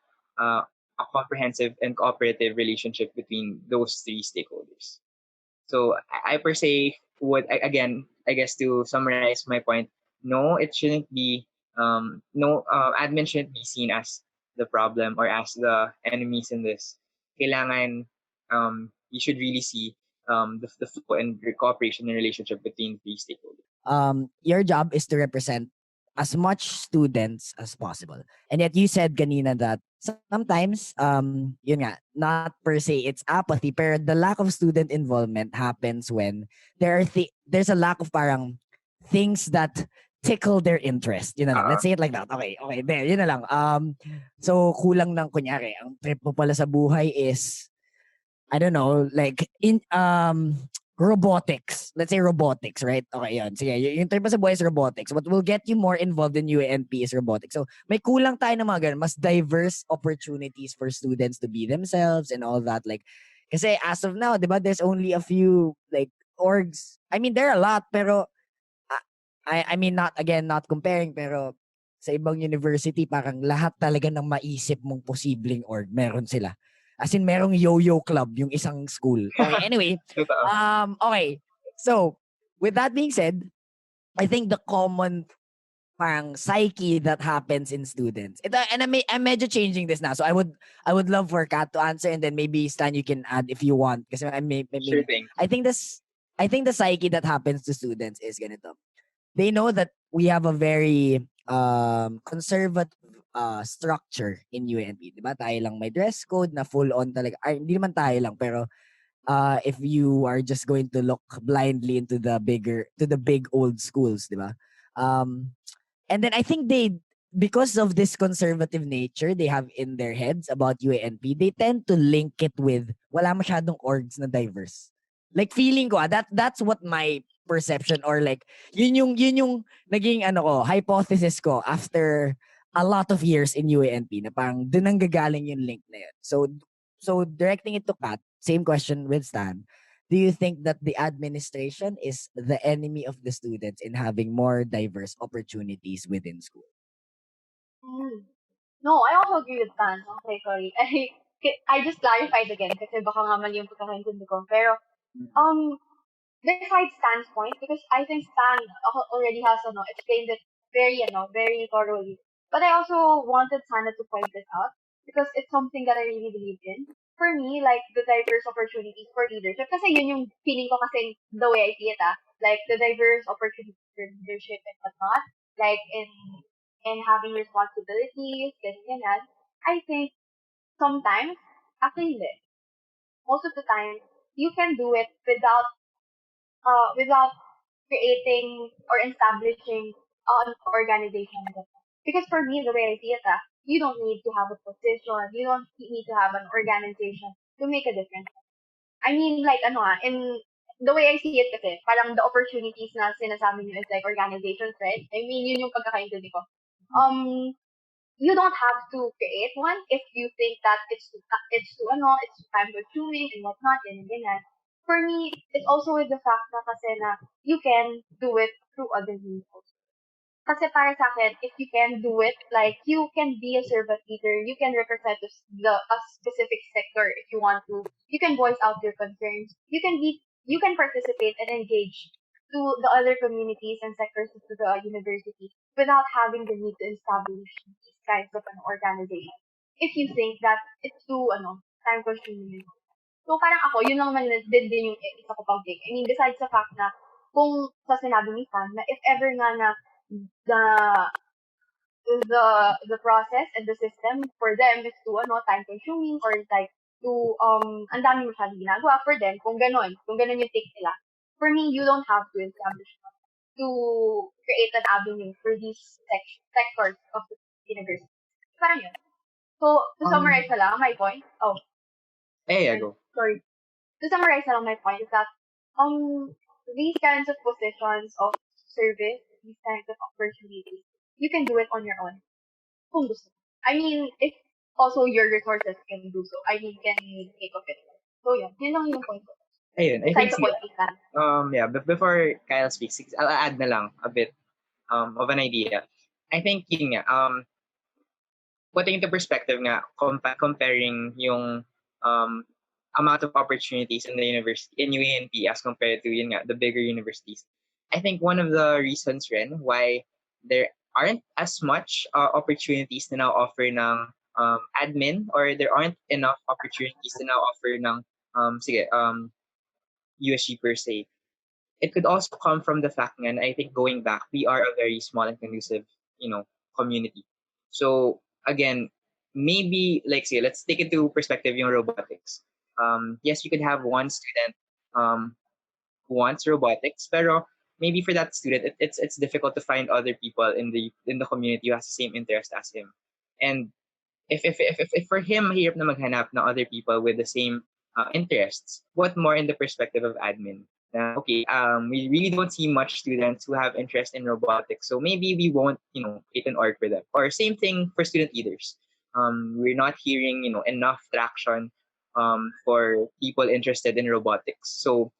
comprehensive and cooperative relationship between those three stakeholders. So I per se would again, I guess, to summarize my point, no, it shouldn't be no admin shouldn't be seen as the problem or as the enemies in this. Kailangan you should really see the flow and cooperation and relationship between three stakeholders. Your job is to represent as much students as possible. And yet you said kanina that sometimes, yun nga, not per se it's apathy, pero the lack of student involvement happens when there's a lack of parang things that tickle their interest. Yun na lang. Let's say it like that. Okay, okay, there, yun na lang. So kulang ng kunyari, ang trip mo pala sa buhay is I don't know, like in robotics. Let's say robotics, right? Okay, yun. Sige, yung trip mo sa buhay is robotics. What will get you more involved in UA&P is robotics. So, may kulang tayo ng mga ganun. Mas diverse opportunities for students to be themselves and all that. Like, kasi as of now, di ba, there's only a few, like, orgs. I mean, there are a lot, pero I mean, not comparing, pero sa ibang university, parang lahat talaga ng maisip mong posibleng org, meron sila. As in, merong yo-yo club, yung isang school. Okay, anyway. Okay. So, with that being said, I think the common parang psyche that happens in students. And I'm medyo changing this now. So I would love for Kat to answer, and then maybe Stan, you can add if you want. Kasi I Sure mean, thing. I think the psyche that happens to students is ganito. They know that we have a very conservative structure in UNP. Diba? Tayo lang may dress code na full on talaga. Ay, hindi naman tayo lang, pero if you are just going to look blindly into the big old schools, diba? And then I think because of this conservative nature they have in their heads about UANP, they tend to link it with wala masyadong orgs na diverse. Like feeling ko, that's what my perception, or like yun yung naging hypothesis ko after a lot of years in UANP, na parang dun ang gagaling yung link na yun. So directing it to Kat, same question with Stan. Do you think that the administration is the enemy of the students in having more diverse opportunities within school? No, I also agree with Stan. Okay, sorry. I just clarified again kasi baka nga mali yung pagkakaintindi ko. Pero, besides Stan's point, because I think Stan already has explained it very thoroughly. But I also wanted Sana to point this out because it's something that I really believe in. For me, like the diverse opportunities for leadership, kasi yun yung feeling ko kasi the way I see it, like the diverse opportunities for leadership and whatnot, like in having responsibilities, ganyan. I think sometimes, actually hindi. Most of the time, you can do it without creating or establishing an organization. Because for me, the way I see it, you don't need to have a position, you don't need to have an organization to make a difference. I mean, like, in the way I see it kasi, parang the opportunities na sinasabi niyo is like organizations, right? I mean, yun yung pagkakaintindi ko. You don't have to create one if you think that it's time consuming and whatnot, and ganyan. For me, it's also with the fact na kasi na you can do it through other means. Kasi para sa akin, if you can do it, like, you can be a servant leader, you can represent a specific sector if you want to, you can voice out your concerns, you can participate and engage to the other communities and sectors of the university without having the need to establish these kinds of an organization. If you think that it's too, time consuming. So parang ako, yun lang naman din yung isa ko pang take. I mean, besides the fact na, kung sa sinabi ni Sam, na if ever nga na the the process and the system for them is to time consuming, or like to ang dami masyadong ginagawa for them, kung ganon yung take nila. For me, you don't have to establish to create an avenue for these sectors of the university. Parang yun. So, to summarize na lang my point. Hey, go. Sorry. To summarize na lang my point is that these kinds of positions of service, these kinds of opportunities, you can do it on your own. Kung gusto. I mean, if also your resources can do so. I mean, can make of it. So, yun lang yung point ko. Ayun, I think Besides the point, Ethan. before Kyle speaks, I'll add na lang a bit. of an idea. I think yun nga, putting into perspective nga, comparing yung um, amount of opportunities in the university, in UA&P as compared to yun nga, the bigger universities. I think one of the reasons rin why there aren't as much opportunities na now offer ng admin, or there aren't enough opportunities to now offer ng USG per se. It could also come from the fact nga, I think going back, we are a very small and conducive, community. So again, maybe like say, let's take it to perspective yung robotics. Yes, you could have one student um, who wants robotics, pero maybe for that student, it's difficult to find other people in the community who has the same interest as him. And if for him mahirap na maghanap ng other people with the same interests, what more in the perspective of admin? Okay, we really don't see much students who have interest in robotics, so maybe we won't, create an org for them. Or same thing for student leaders. We're not hearing, enough traction for people interested in robotics. So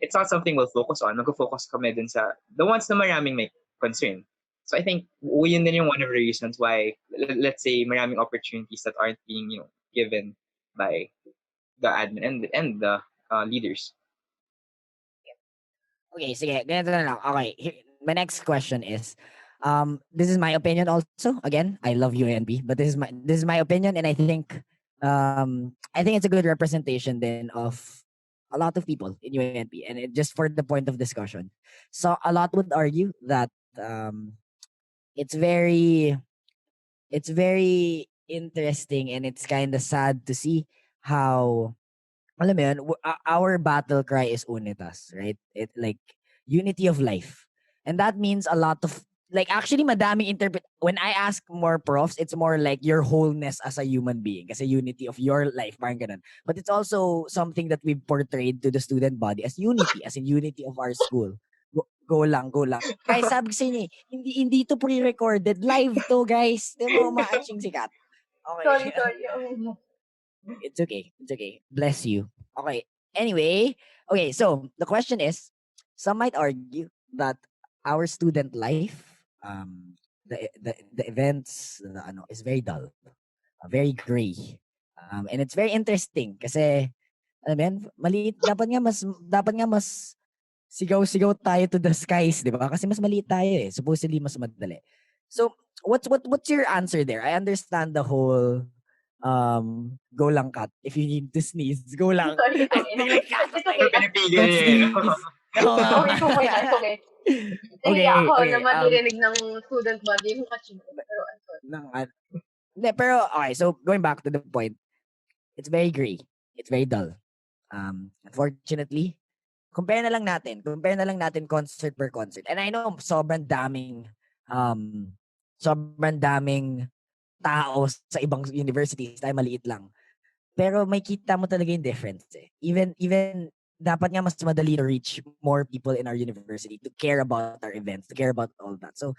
it's not something we'll focus on. Mag-focus kami dun sa the ones na maraming may concern. So I think yun din yung one of the reasons why, let's say, maraming opportunities that aren't being, given by the admin and the leaders. Okay, sige, ganito na lang. Okay, my next question is, this is my opinion also. Again, I love UNB, but this is my opinion, and I think it's a good representation then of a lot of people in UNB, and just for the point of discussion. So a lot would argue that it's very it's very interesting, and it's kind of sad to see how, alam mo yun, our battle cry is UNITAS, right? It like unity of life. And that means a lot of, like, actually madaming when I ask more profs, it's more like your wholeness as a human being, as a unity of your life, parang ganun. But it's also something that we've portrayed to the student body as unity, as in unity of our school. Go lang, go lang. Guys, sabi ko sa inyo, hindi to pre-recorded. Live to, guys. Di mo ma-aching sikat. Sorry, Okay. sorry. Oh, It's okay. It's okay. Bless you. Okay. Anyway, okay. So the question is, some might argue that our student life, the events, is very dull, very gray, and it's very interesting kasi, alam mo yan, maliit. Dapat nga mas sigaw-sigaw tayo to the skies, di ba? Kasi mas maliit tayo eh. Supposedly mas madali. So, what's your answer there? I understand the whole go lang, Kat. If you need to sneeze, go lang. sorry, it's I okay. feel like Kat was It's like, okay. Pinipigil don't niya eh, no? sneeze. Oo nga. Okay, it's okay na. It's okay. Nahiya Okay, ako okay. na maririnig ng student body yung kaching ko. Pero I'm sorry. Pero, okay, so going back to the point, it's very gray. It's very dull. Unfortunately, compare na lang natin concert per concert. And I know sobrang daming tao sa ibang universities, tayo maliit lang. Pero may kita mo talaga yung difference eh. Even dapat nga mas madali to reach more people in our university to care about our events, to care about all that. So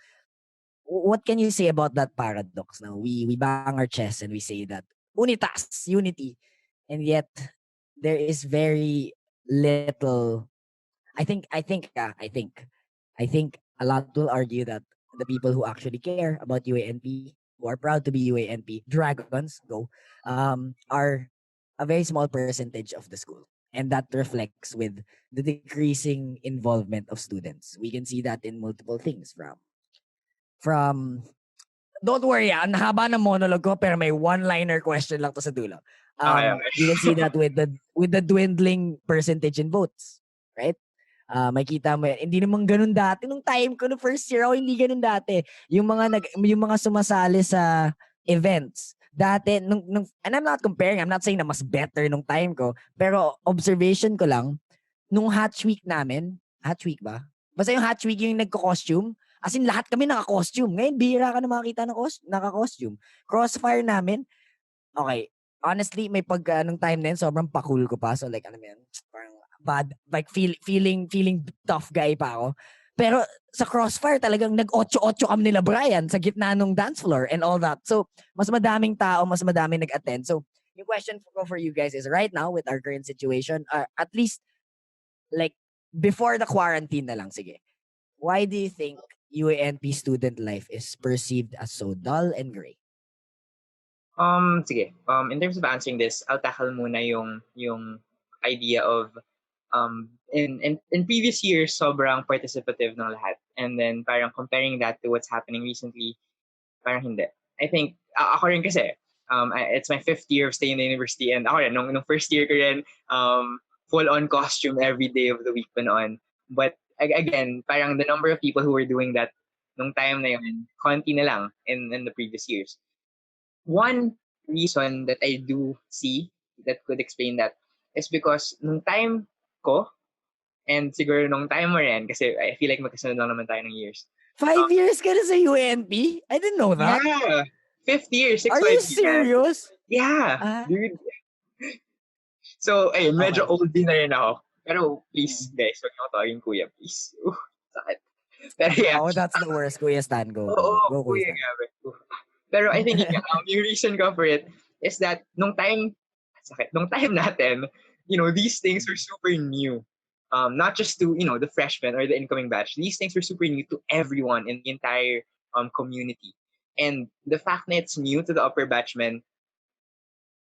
what can you say about that paradox? Now we bang our chest and we say that unitas, unity, and yet there is very little. I think a lot will argue that the people who actually care about UA&P, who are proud to be UA&P Dragons, are a very small percentage of the school. And that reflects with the decreasing involvement of students. We can see that in multiple things from don't worry, ang haba ng monologue ko, pero may one-liner question lang to sa dulo. Okay. You can see that with the dwindling percentage in votes, right? Makita mo yan. Hindi naman ganun dati. Nung time ko, no first year ako, hindi ganun dati. Yung mga sumasali sa events, dati, and I'm not comparing, I'm not saying na mas better nung time ko, pero observation ko lang, nung Hatch Week namin, Hatch Week ba? Basta yung Hatch Week yung nagko-costume, as in lahat kami naka-costume. Ngayon, bihira ka na makakita ng naka-costume. Crossfire namin, okay, honestly, may nung time na yun, sobrang pa-cool ko pa. So like, ano yan, parang bad, like feeling tough guy pa ako. Pero sa Crossfire talagang nag-8-8 kami nila Brian sa gitna ng dance floor and all that. So, mas madaming tao, mas madaming nag-attend. So, yung question ko for you guys is right now with our current situation, at least like before the quarantine na lang, sige. Why do you think UA&P student life is perceived as so dull and gray? Sige. In terms of answering this, I'll tackle muna yung idea of in previous years sobrang participative ng lahat. And then parang comparing that to what's happening recently, parang hindi. I think ako rin kasi it's my 5th year of staying in the university, and ako rin nung first year ko rin full on costume every day of the week pa noon. But again, parang the number of people who were doing that nung time na yun, konti na lang in the previous years. One reason that I do see that could explain that is because nung time ko, and siguro nung time mo rin, kasi I feel like magkasunod lang naman tayo ng years. 5 years ka na sa UNP? I didn't know that. Yeah! 5th year, 6, Are 5 you years. serious? Yeah! Ah, Dude. So, ayun, medyo okay. old din na rin ako. Pero please, guys, huwag niyo ako tawagin kuya, please. Sakit. Pero yeah. Oh, that's the worst. Kuya Stan, go, go, Oo, go. Go, Kuya kuya, Stan. grabe. Pero I think yung reason ko for it is that nung time natin, these things were super new. Not just to, the freshmen or the incoming batch. These things were super new to everyone in the entire community. And the fact that it's new to the upper batchmen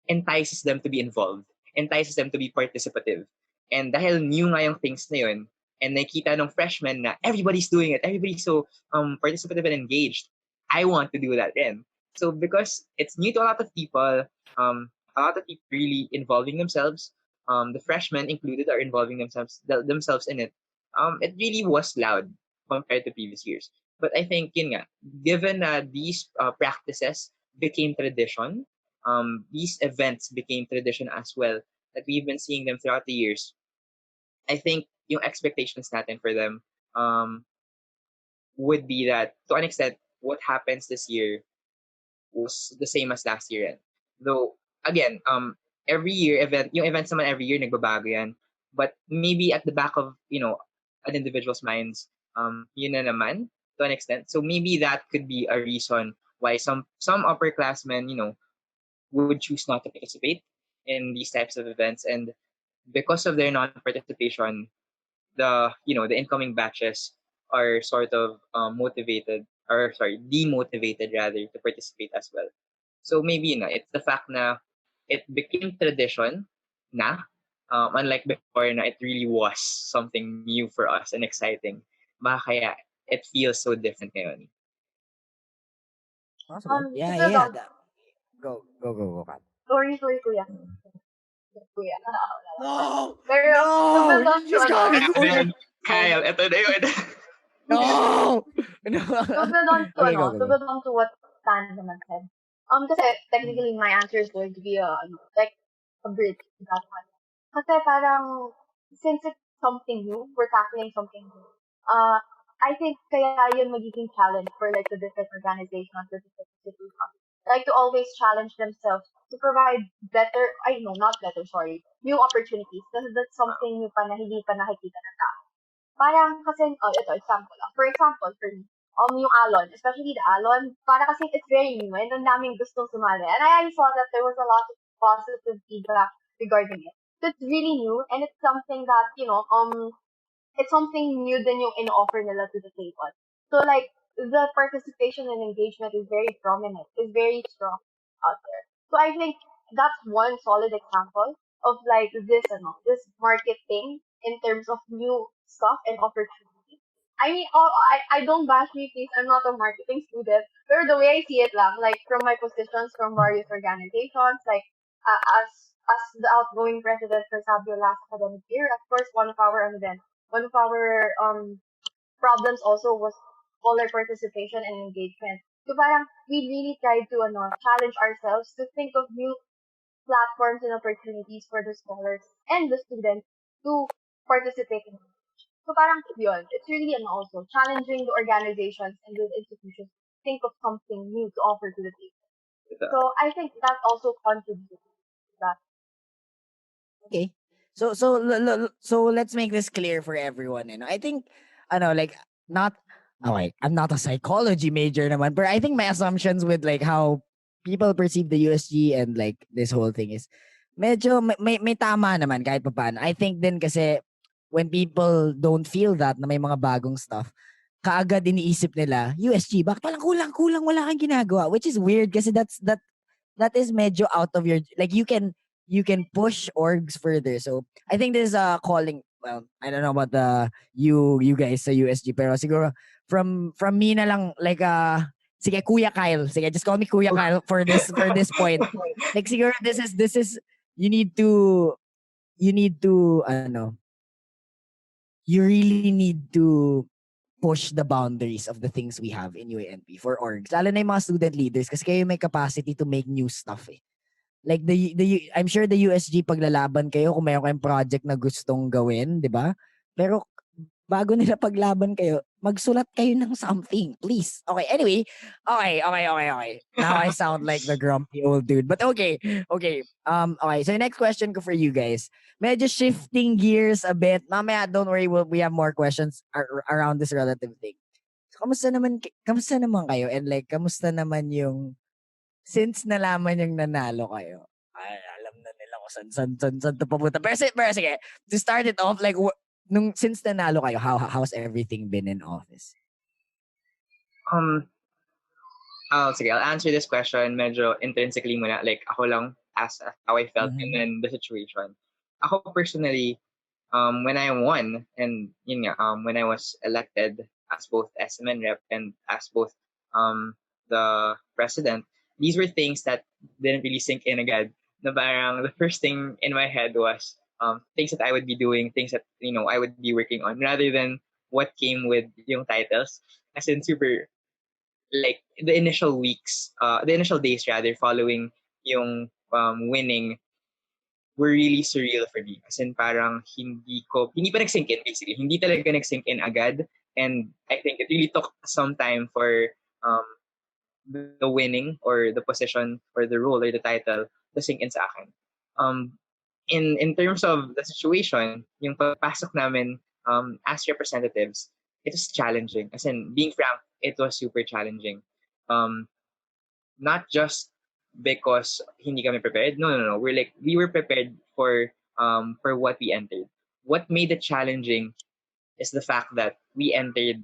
entices them to be involved, entices them to be participative. And dahil new nga yung things na yun, and nakita ng freshmen na everybody's doing it, everybody's so participative and engaged, I want to do that then. So because it's new to a lot of people, a lot of people really involving themselves, the freshmen included are involving themselves in it. It really was loud compared to previous years. But I think, yun nga, given these practices became tradition, these events became tradition as well, that we've been seeing them throughout the years. I think yung expectations natin for them would be that, to an extent, what happens this year was the same as last year. Though, again, every year, yung events naman every year, nagbabago yan. But maybe at the back of, an individual's minds, yun na naman, to an extent. So maybe that could be a reason why some upperclassmen, would choose not to participate in these types of events, and because of their non-participation, the incoming batches are sort of demotivated rather to participate as well. So maybe it's the fact na it became tradition na, unlike before na it really was something new for us and exciting. Baka kaya it feels so different ngayon. Possible. To Yeah, build yeah. on, Go, Kat. sorry, kuya. Kuya. No! Pero, to No! build on You just to call me Kuya. Kyle, ito na yun. No! No. to build on to Okay, to go. build on to what Stan naman said. Kasi technically my answer is going to be like a bridge to that one. Kasi parang since it's something new, we're tackling something new. I think kaya yun magiging challenge for like the different organizations, the different institutions. Like to always challenge themselves to provide new opportunities. Kasi that's something new pa na hindi pa nakikita ng tao. Parang kasi, ito, example lang. For example, for me, yung Alon, especially the Alon, para kasi it's very new and ang daming gustong sumali. And I saw that there was a lot of positive feedback regarding it. So it's really new and it's something that, it's something new din yung in-offer nila to the table. So like, the participation and engagement is very prominent, is very strong out there. So I think that's one solid example of like this marketing in terms of new stuff and opportunities. I mean, I don't bash me, please. I'm not a marketing student. But the way I see it, lang, like from my positions from various organizations, like as the outgoing president for Sabio last academic year, of course, one of our problems also was scholar participation and engagement. So parang we really tried to challenge ourselves to think of new platforms and opportunities for the scholars and the students to participate in. So parang yun, it's really also challenging the organizations and the institutions to think of something new to offer to the table. So I think that also contributes to that. Okay. So let's make this clear for everyone. I think like not okay, I'm not a psychology major naman, but I think my assumptions with like how people perceive the USG and like this whole thing is medyo may tama naman kahit papaano. I think din kasi when people don't feel that na may mga bagong stuff, kaagad iniisip nila, USG, bakit walang kulang, wala kang ginagawa? Which is weird kasi that is medyo out of your, like you can push orgs further. So I think this is a calling, well, I don't know about you guys sa USG, pero siguro from me na lang, like sige Kuya Kyle, sige just call me Kuya Kyle for this point. Like siguro this is you need to you really need to push the boundaries of the things we have in UA&P for orgs. Lalo na yung mga student leaders kasi kayo may capacity to make new stuff eh. Like I'm sure the USG paglalaban kayo kung mayroon kayong project na gustong gawin, 'di ba? Pero bago nila paglaban kayo, magsulat kayo ng something, please. Okay, anyway. Okay. Now I sound like the grumpy old dude. But okay. Okay. So next question ko for you guys. Medyo shifting gears a bit. Mamaya, don't worry, we have more questions around this relative thing. So, kamusta naman kayo? And like, kamusta naman yung since nalaman yung nanalo kayo, ay, alam na nila kung saan to papunta. Pero sige, to start it off, like, since nanalo kayo, how's everything been in office? Um, sige, I'll answer this question medyo intrinsically muna. Like, ako lang as how I felt and then the situation. Ako personally, when I won and yun nga, when I was elected as both SMN rep and as both the president, these were things that didn't really sink in agad. Na parang the first thing in my head was things that I would be doing, things that I would be working on, rather than what came with yung titles. As in super like the initial weeks, the initial days rather following yung winning were really surreal for me. As in parang hindi pa nag-sink in basically. Hindi talaga nag-sink in agad. And I think it really took some time for um, the winning or the position or the role or the title to sink in sa akin. In terms of the situation, yung pagpasok namin as representatives, it was challenging. As in, being frank, it was super challenging. Um, Not just because hindi kami prepared. No. We were prepared for what we entered. What made it challenging is the fact that we entered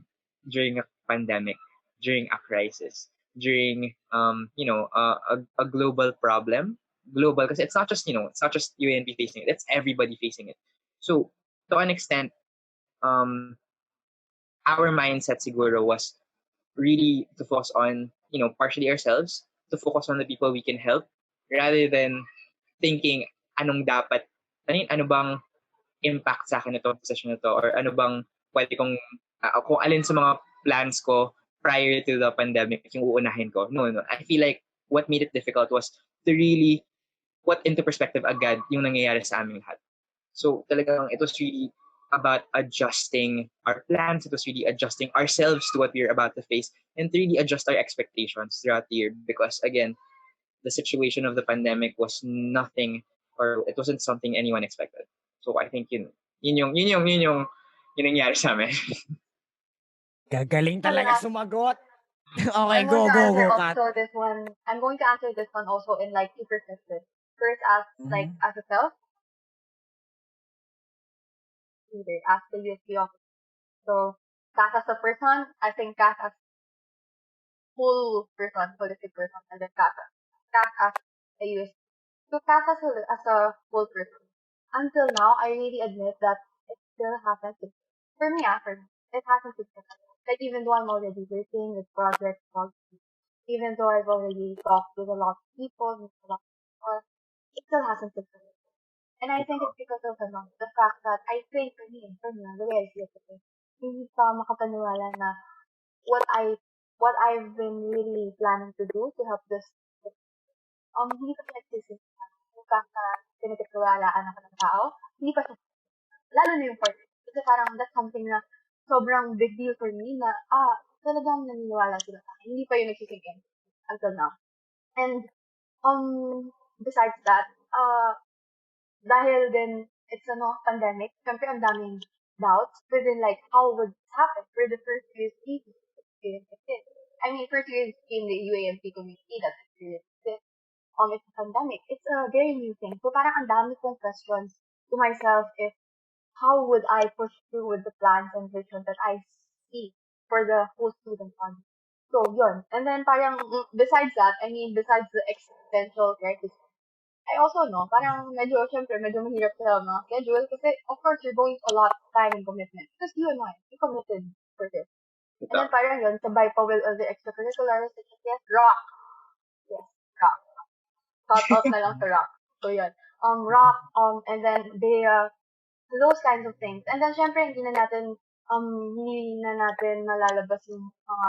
during a pandemic, during a crisis, during a global problem. Global because it's not just UNP facing it. It's everybody facing it. So to an extent, um, our mindset siguro was really to focus on, partially ourselves, to focus on the people we can help, rather than thinking ano bang impact sa akin ito, position na to, or ano bang pwede kong, kung alin sa mga plans ko prior to the pandemic yung uunahin ko. No. I feel like what made it difficult was to really put into perspective agad yung nangyayari sa aming lahat. So talagang it was really about adjusting our plans. It was really adjusting ourselves to what we are about to face and to really adjust our expectations throughout the year. Because again, the situation of the pandemic was nothing, or it wasn't something anyone expected. So I think yun nangyari sa amin. Gagaling talaga sumagot. Okay, I'm going to answer go, Kat. also this one. I'm going to answer this one also in like two perspectives. First, as like as a self leader, as the USP officer. So, Cass as a person, I think Cass as full person, holistic person, and then Cass as a USP. So, Cass as a full person. Until now, I really admit that it still hasn't fixed. For me, it hasn't fixed. Like even though I'm already working with projects, even though I've already talked with a lot of people, with a lot of people, it still hasn't fixed. And I think it's because of the fact that I think for me, the way I see it, hindi pa makapaniwala na what I what I've been really planning to do to help this hindi pa pinagsisimula. Yung fact na pinagkatiwalaan ako ng tao, hindi pa siya, lalo na yung part. Kasi parang that's something na sobrang big deal for me na, talagang naniniwala sila sa akin. Hindi pa yung nagsisingin until now. And, besides that, dahil din, it's pandemic, syempre ang daming doubts within like, how would it happen? For the first USP experience like this. I mean, first USP in the UA&P community that's experienced this. It's a pandemic. It's a very new thing. So parang ang dami kong questions to myself if how would I push through with the plans and vision that I see for the whole student body. So, yun. And then parang, besides that, I mean, besides the existential crisis, I also know, parang medyo, syempre, medyo mahirap sa mga schedule kasi, of course, you're going to a lot of time and commitment. Because you and I, you committed for this. And then parang yun, sabay pa with other extracurriculars, such as, yes, rock. Yes, rock. Shout out na lang sa rock. So, yun. Rock, and then they, those kinds of things. And then, syempre, hindi na natin malalabas yung mga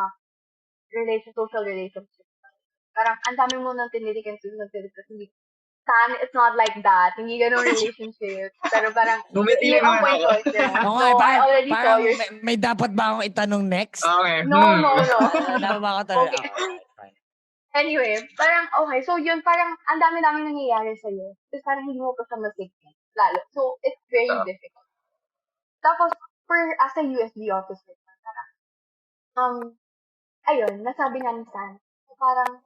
social relationships. Parang, ang dami mo nang tinitikin sa hindi. Saan, it's not like that. Hindi ganun relationship. Pero parang, Bumiti yung lang ang naman point ako. ko is, diba? Oo So, nga, I already saw parang your... may dapat ba akong itanong next? Okay. No. Dapat ba ako tanong? Okay. Fine. Anyway, parang, okay, so yun, parang, ang dami-dami nangyayari sa'yo. Tapos parang hindi mo pa siya masignan. Lalo. So, it's very difficult. Tapos, as a USG officer, ayun, nasabi nga ni Stan, parang,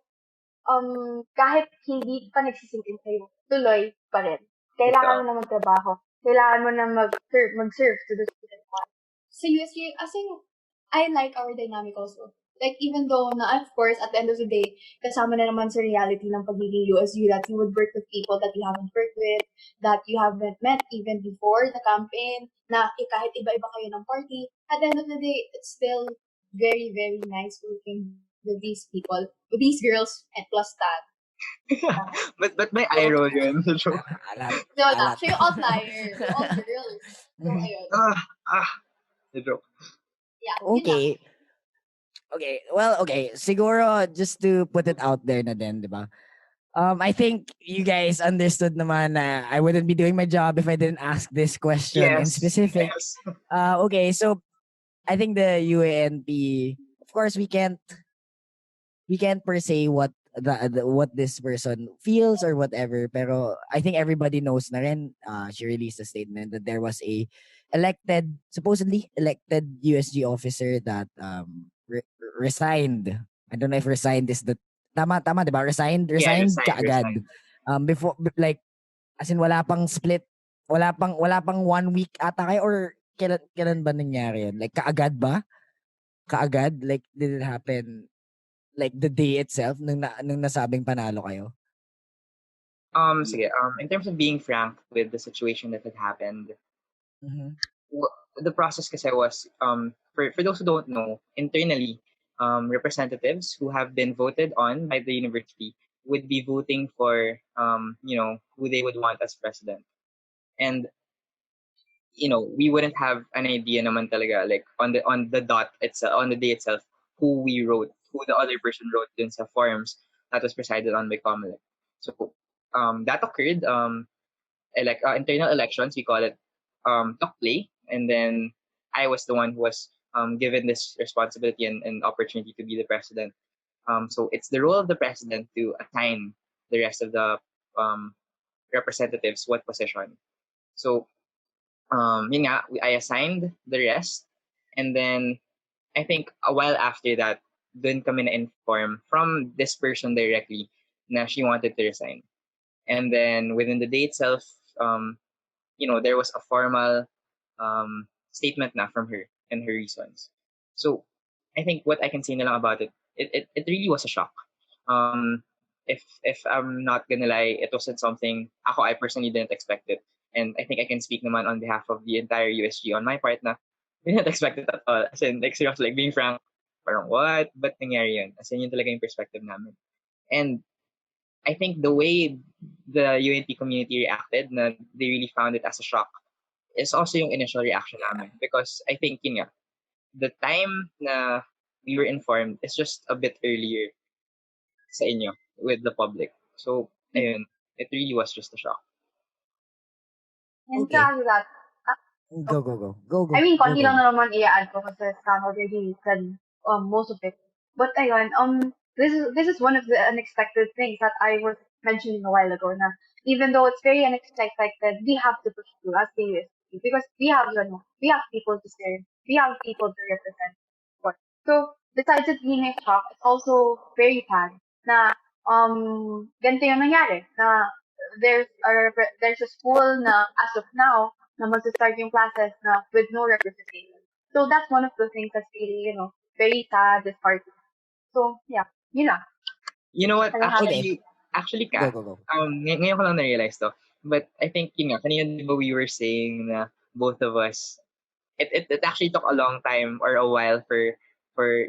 kahit hindi pa nagsisimple sa'yo, tuloy pa rin. Kailangan mo na magtrabaho. Kailangan mo na mag-serve to the student body. Sa USG, as in, I like our dynamic also. Like, even though, of course, at the end of the day, kasama na naman sa reality ng pagiging USG that you would work with people that you haven't worked with, that you haven't met even before the campaign, na kahit iba-iba kayo ng party. At the end of the day, it's still very, very nice working with these people, with these girls, and plus that. But may eye roll yun. So, Alat. Siya yung outlier. We're all girls. So, ayun. joke. Yeah, yun lang. Okay. Okay. Well, okay. Siguro, just to put it out there na din, di ba? I think you guys understood naman na I wouldn't be doing my job if I didn't ask this question in specific. Yes. Okay, so I think the UA&P, of course, we can't per se what what this person feels or whatever, pero I think everybody knows na rin, she released a statement that there was a supposedly elected USG officer that resigned. I don't know if resigned is the tama 'di ba? Resigned Resigned. kaagad. Before, like, as in wala pang split, wala pang 1 week ata kayo, or kailan ba nangyari yun? Like kaagad ba? Kaagad? Like, did it happen like the day itself nung nasabing panalo kayo? Sige. In terms of being frank with the situation that had happened, the process kasi was, for those who don't know, internally, representatives who have been voted on by the university would be voting for, who they would want as president. And, we wouldn't have an idea naman talaga, like, on the dot itself, on the day itself, who the other person wrote dun sa forms that was presided on by Comelec. So, that occurred, internal elections, we call it, took place, and then I was the one who was given this responsibility and opportunity to be the president. So it's the role of the president to assign the rest of the representatives what position. So yun nga, I assigned the rest, and then I think a while after that, dun kami na-inform from this person directly na she wanted to resign. And then within the day itself, there was a formal statement na from her and her reasons. So I think what I can say na lang about it really was a shock. If I'm not gonna lie, it wasn't something I personally didn't expect it. And I think I can speak naman on behalf of the entire USG on my part na didn't expect it at all. As in, like, seriously, like, being frank, parang, what? Ba't nangyari yun? As in, yun talaga yung perspective namin. And I think the way the UNP community reacted, na they really found it as a shock, is also yung initial reaction namin. Because I think, the time na we were informed is just a bit earlier sa inyo with the public. So, ayun, it really was just a shock. And Okay. to that, Go. I mean, konti lang na naman i-add ko kasi Stan already said most of it. But ayun, this is one of the unexpected things that I was mentioning a while ago na even though it's very unexpected, we have to push through as the USP because we have people to serve, we have people to represent. So besides it being a shock, it's also very sad na ganito yung nangyari na there's a school na as of now na magsa-start yung classes na with no representation. So that's one of the things that's really, very sad, disheartening. So, yeah, yun na. You know what? I don't have Okay. Actually, Go, Kath, go, go. ngayon ko lang na-realize to. But I think, yun nga, kanina di ba we were saying na both of us, it actually took a long time or a while for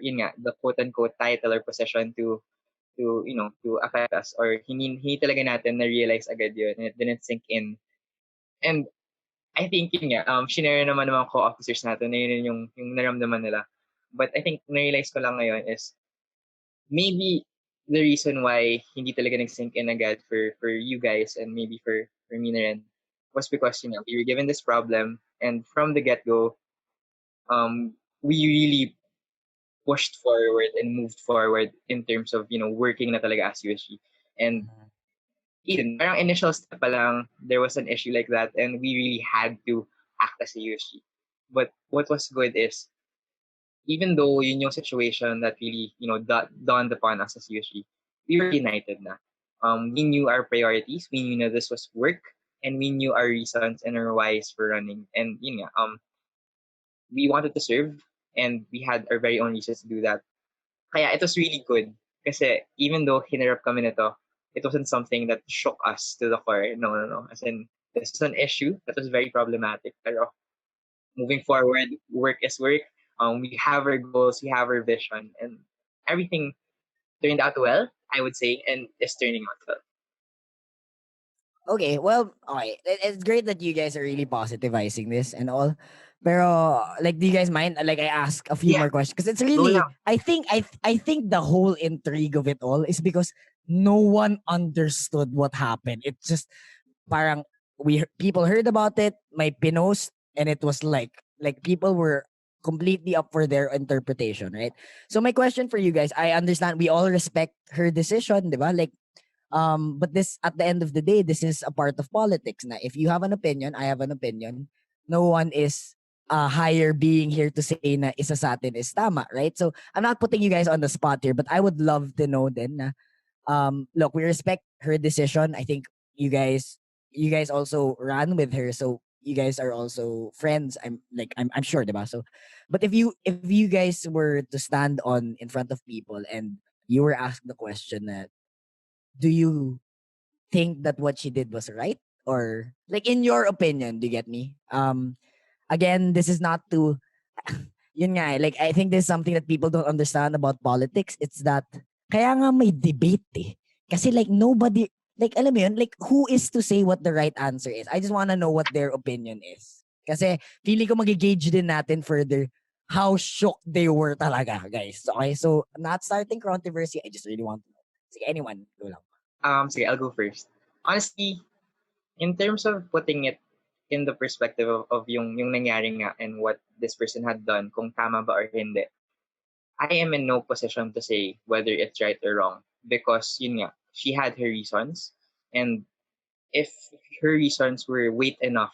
yun nga, the quote-unquote title or possession to affect us, or hindi talaga natin na-realize agad yun, and it didn't sink in. And I think yun nga, shinare naman ng mga co-officers natin na yun yung naramdaman nila. But I think na-realize ko lang ngayon is maybe the reason why hindi talaga nag-sink in agad for you guys, and maybe for me na rin, was because we were given this problem, and from the get-go, we really pushed forward and moved forward in terms of working na talaga as USG. And even parang initial step pa lang, there was an issue like that, and we really had to act as a USG. But what was good is, even though yun yung situation that really dawned upon us as USG, we were united na. We knew our priorities, we knew that this was work, and we knew our reasons and our whys for running. And we wanted to serve, and we had our very own reasons to do that. Kaya it was really good. Kasi even though hinarap kami nito, it wasn't something that shook us to the core. No, no, no. As in, this is an issue that was very problematic. Pero moving forward, work is work. We have our goals, we have our vision, and everything turned out well, I would say, and is turning out well. Okay, well, okay. It's great that you guys are really positivizing this and all. Pero like, do you guys mind? Like, I ask a few Yeah, more questions because it's go really. lang. I think the whole intrigue of it all is because no one understood what happened. It's just parang people heard about it, may pinost, and it was like people were completely up for their interpretation, right? So my question for you guys, I understand we all respect her decision, diba? Like, but this, at the end of the day, this is a part of politics. Na if you have an opinion, I have an opinion. No one is higher being here to say na isa sa atin is tama, right? So I'm not putting you guys on the spot here, but I would love to know then na look, we respect her decision. I think you guys also ran with her, so you guys are also friends. I'm sure, diba? So but if you guys were to stand on in front of people and you were asked the question that, do you think that what she did was right, or like, in your opinion, do you get me? Again, this is not to yun nga, like, I think there's something that people don't understand about politics. It's that kaya nga may debate eh. Kasi like nobody, like, alam mo yun, like, who is to say what the right answer is? I just wanna know what their opinion is. Kasi feeling ko magigauge din natin further how shocked they were talaga, guys. Okay, so not starting controversy, I just really want to know. Sige, anyone, go lang. Sige, I'll go first. Honestly, in terms of putting it in the perspective of yung nangyari nga and what this person had done, kung tama ba or hindi, I am in no position to say whether it's right or wrong, because yun nga, she had her reasons, and if her reasons were weight enough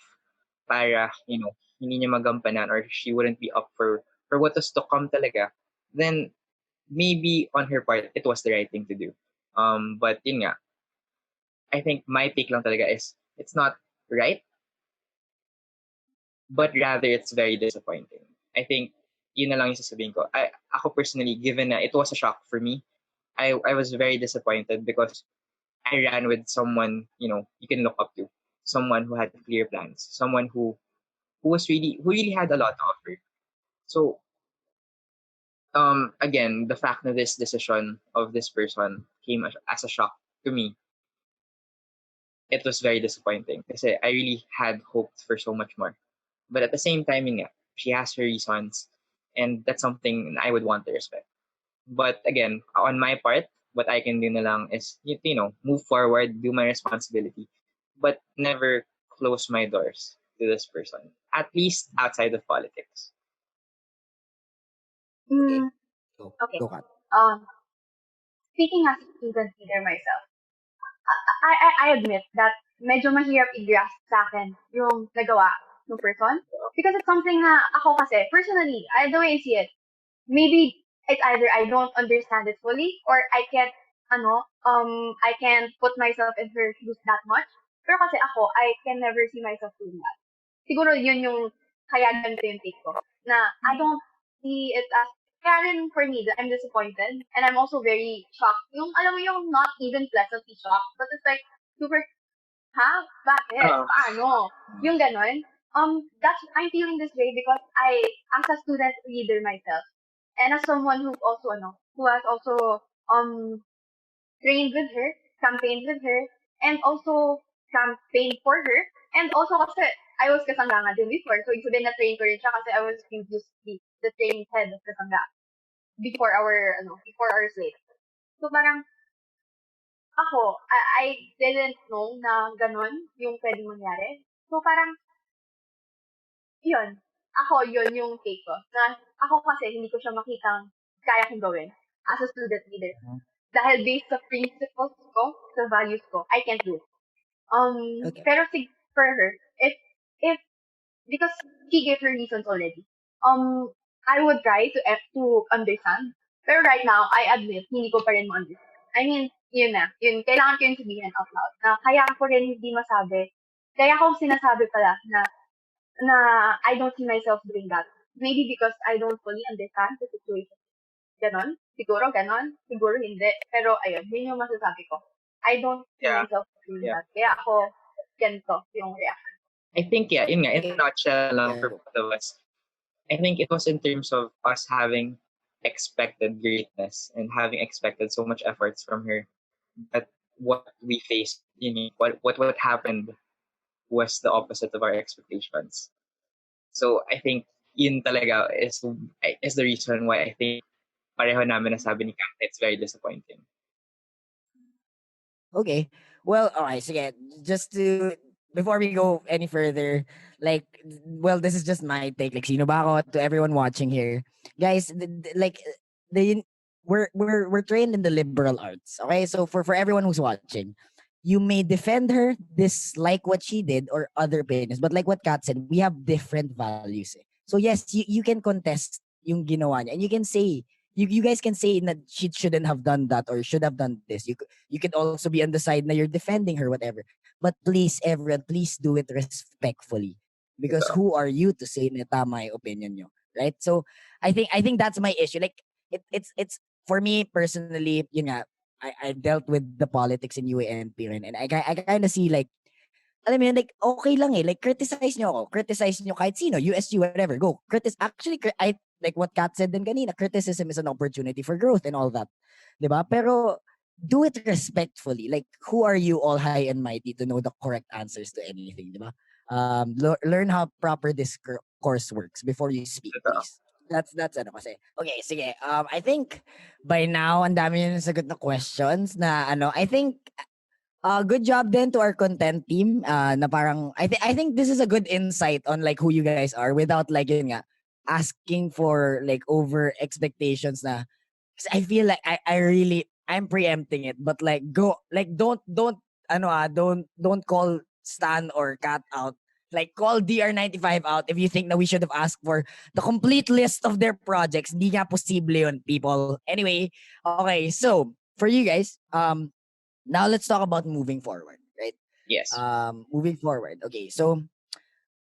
para hindi niya magampanan, or she wouldn't be up for what was to come talaga, then maybe on her part it was the right thing to do. But yun nga, I think my take lang talaga is it's not right, but rather it's very disappointing. I think yun na lang yung sasabihin ko. Ako personally, given na it was a shock for me, I was very disappointed because I ran with someone you can look up to, someone who had clear plans, someone who really had a lot to offer. So again, the fact that this decision of this person came as a shock to me, it was very disappointing kasi I really had hoped for so much more. But at the same time, yun nga, she has her reasons, and that's something I would want to respect. But again, on my part, what I can do na lang is, move forward, do my responsibility, but never close my doors to this person, at least outside of politics. Okay, Mm, okay. go Kat. Speaking as a student leader myself, I admit that medyo mahirap i-grasp sa akin yung nagawa ng person. Because it's something na ako kasi, personally, the way I see it, maybe it's either I don't understand it fully, or I can't put myself in her shoes that much. Pero kasi ako, I can never see myself doing that. Siguro yun yung, kaya ganito yung take ko. Na I don't see it as, kaya rin for me, I'm disappointed. And I'm also very shocked. Yung, alam mo yung not even pleasantly shocked, but it's like, super, ha? Bakit? Uh, Paano? Yung ganon. I'm feeling this way because as a student leader myself, and as someone who has also, um, trained with her, campaigned with her, and also campaigned for her, and also kasi I was kasangga nga din before, so ibig sabihin na-train ko rin siya kasi I was previously the training head of kasangga before our slate. So parang I didn't know na ganon yung pwedeng mangyari. So parang, yun yung take ko. Na ako kasi hindi ko siya makitang kaya kong gawin as a student leader. Dahil based sa principles ko, sa values ko, I can't do it. Okay. Pero for her, if because she gave her reasons already. I would try to understand. Pero right now, I admit, hindi ko pa rin ma-understand. I mean, kailangan ko yung sabihin out loud. Na kaya ko rin hindi masabi. Kaya ko sinasabi pala na I don't see myself doing that. Maybe because I don't fully understand the situation. Ganon? Siguro ganon? Siguro hindi. Pero ayun, yun yung masasabi ko. I don't see yeah, myself doing yeah. that. Kaya ako, ganito yung reaction. I think, yeah, in a nutshell lang for both of us, I think it was in terms of us having expected greatness and having expected so much efforts from her, that what we faced, what happened was the opposite of our expectations. So I think yun talaga is the reason why I think pareho namin nasabi ni Kat, it's very disappointing. Okay. Well, alright, sige. Just to before we go any further, like, well, this is just my take. Like, sino ba ako to everyone watching here, guys? Like, the we're trained in the liberal arts. Okay, so for everyone who's watching, you may defend her, dislike what she did, or other opinions. But like what Kat said, we have different values. Eh. So yes, you can contest yung ginawa niya, and you can say you guys can say that she shouldn't have done that or should have done this. You could also be on the side na you're defending her, whatever. But please, everyone, please do it respectfully. Because Ito. who are you to say na tama yung opinion nyo? Right? So I think that's my issue. Like it's for me personally, yun nga, I dealt with the politics in UA&P rin, and I kind of see like, alam mo yun, like, okay lang eh. Like, criticize nyo ako. Criticize nyo kahit sino. USG, whatever. Go. Actually, like what Kat said din kanina, criticism is an opportunity for growth and all that. Diba? Pero, do it respectfully. Like, who are you all high and mighty to know the correct answers to anything, diba? Learn how proper this course works before you speak, Ito. please. That's ano kasi. Okay, sige. I think by now, ang dami yung sagot na questions na ano, I think good job then to our content team. Na parang I think this is a good insight on like who you guys are without like yun nga asking for like over expectations na. 'Cause I feel like I'm preempting it, but like go like don't don't call Stan or Cat out. Like call DR95 out if you think that we should have asked for the complete list of their projects. Hindi nga posible yun, people. Anyway, okay, so for you guys, now let's talk about moving forward, right? Yes. Moving forward. Okay, so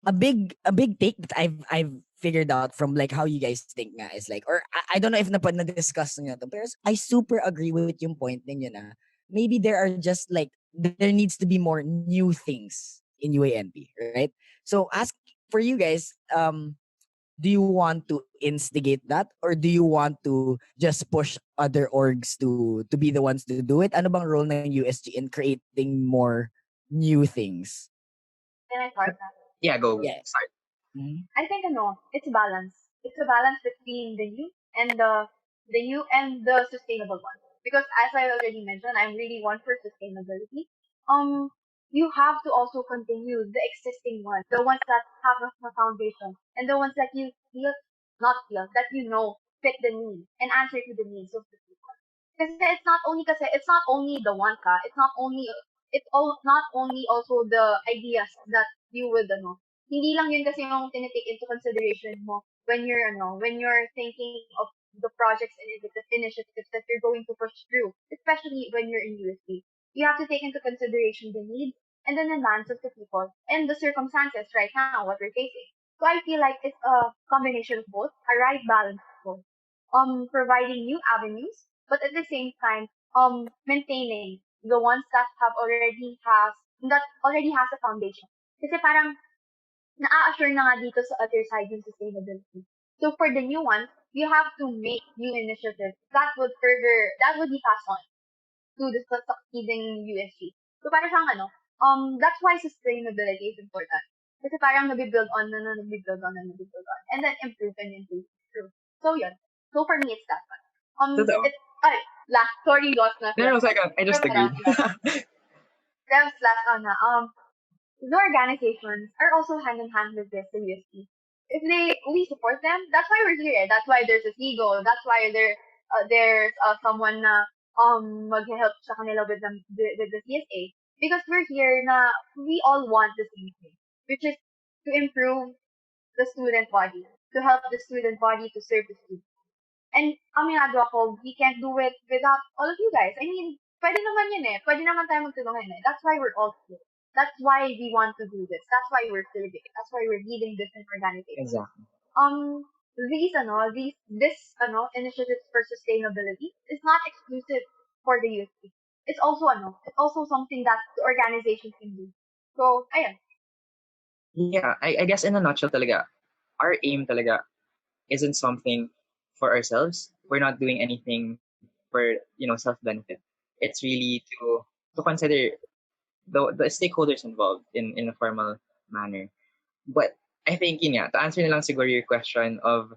a big take that I've figured out from like how you guys think nga is like, or I don't know if na-discuss nyo to, pero I super agree with yung point ninyo na maybe there are just like there needs to be more new things in UANP, right? So ask for you guys, do you want to instigate that or do you want to just push other orgs to be the ones to do it? Ano bang role ng USG in creating more new things? Can I start na? Yeah, go. Yeah. Start. Mhm. I think it's balance. It's a balance between the sustainable one. Because as I already mentioned, I'm really one for sustainability. You have to also continue the existing ones, the ones that have a foundation, and the ones that you feel, not feel, that you know fit the need and answer to the needs of the people. It's not only the one ka, not only also the ideas that you would hindi lang yun kasi yung tinitake into consideration mo when you're thinking of the projects and initiatives that you're going to push through, especially when you're in USP. You have to take into consideration the needs and the demands of the people and the circumstances right now, what we're facing. So I feel like it's a combination of both, a right balance of both. providing new avenues, but at the same time, maintaining the ones that already has a foundation. Kasi parang na-assure na nga dito sa other side yung sustainability. So for the new ones, you have to make new initiatives that would be passed on to the succeeding USG. So parang siyang that's why sustainability is important. Kasi parang nabibuild on and then improve and improve. True. So yun. So for me, it's that one. Totoo. Sorry, lost na. No, second. I just agreed. Last on na. The organizations are also hand in hand with this, the USP. If we support them, that's why we're here. That's why there's a SIGO. That's why there's someone na mag-help sa kanila with the CSA. Because we're here na we all want the same thing, which is to improve the student body, to help the student body to serve the student. And aminado ako, we can't do it without all of you guys. I mean, pwede naman yun eh. Pwede naman tayo magtulungan eh. That's why we're all here. That's why we want to do this. That's why we're serving. That's why we're leading different organizations. Exactly. This initiatives for sustainability is not exclusive for the youth. It's also something that the organization can do. So, ayan. Yeah, I guess in a nutshell talaga, our aim talaga isn't something for ourselves. We're not doing anything for, self-benefit. It's really to consider the stakeholders involved in a formal manner. But I think to answer na lang siguro your question of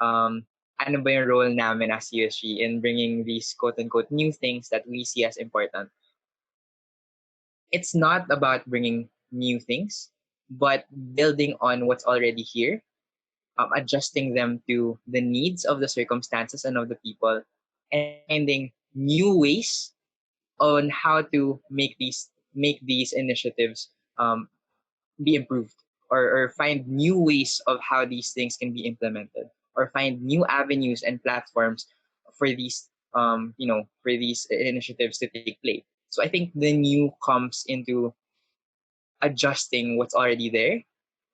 ano ba yung role namin as USG in bringing these quote-unquote new things that we see as important. It's not about bringing new things, but building on what's already here, adjusting them to the needs of the circumstances and of the people, and finding new ways on how to make these initiatives be improved, or find new ways of how these things can be implemented, or find new avenues and platforms for these initiatives to take place. So I think the new comes into adjusting what's already there,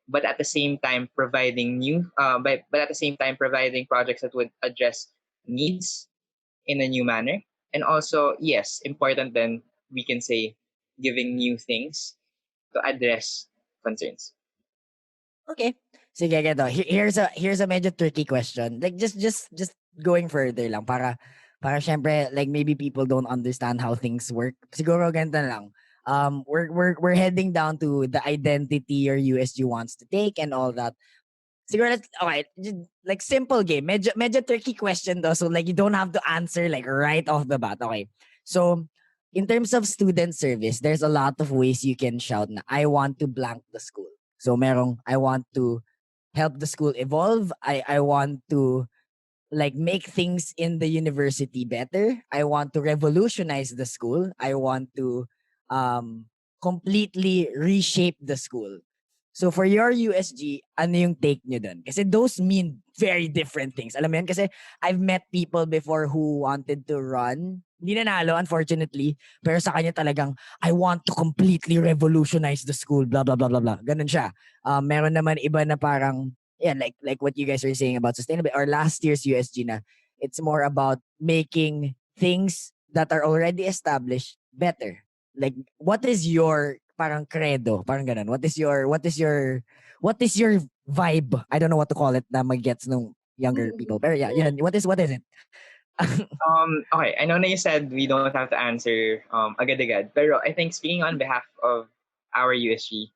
but at the same time providing but at the same time providing projects that would address needs in a new manner. And also, yes, important then, we can say, giving new things to address concerns. Okay. Sige, ganito. Here's a medyo tricky question. Like just going further lang para syempre like maybe people don't understand how things work. Siguro ganito na lang. We're heading down to the identity your USG wants to take and all that. Siguro okay, like simple game. Medyo tricky question though. So like you don't have to answer like right off the bat. Okay. So in terms of student service, there's a lot of ways you can shout na I want to blank the school. So merong I want to help the school evolve. I want to like make things in the university better. I want to revolutionize the school. I want to completely reshape the school. So for your USG, ano yung take nyo dun? Kasi those mean very different things. Alam mo yun? Kasi I've met people before who wanted to run. Hindi nanalo, unfortunately. Pero sa kanya talagang, I want to completely revolutionize the school, blah, blah, blah, blah, blah. Ganun siya. Meron naman iba na parang, yeah, like what you guys are saying about sustainability, or last year's USG na, it's more about making things that are already established better. Like, what is your parang credo, parang ganun. What is your vibe? I don't know what to call it na mag-gets ng younger people. Pero yeah, yun. What is it? Okay, I know na you said we don't have to answer agad-agad, pero I think speaking on behalf of our USG,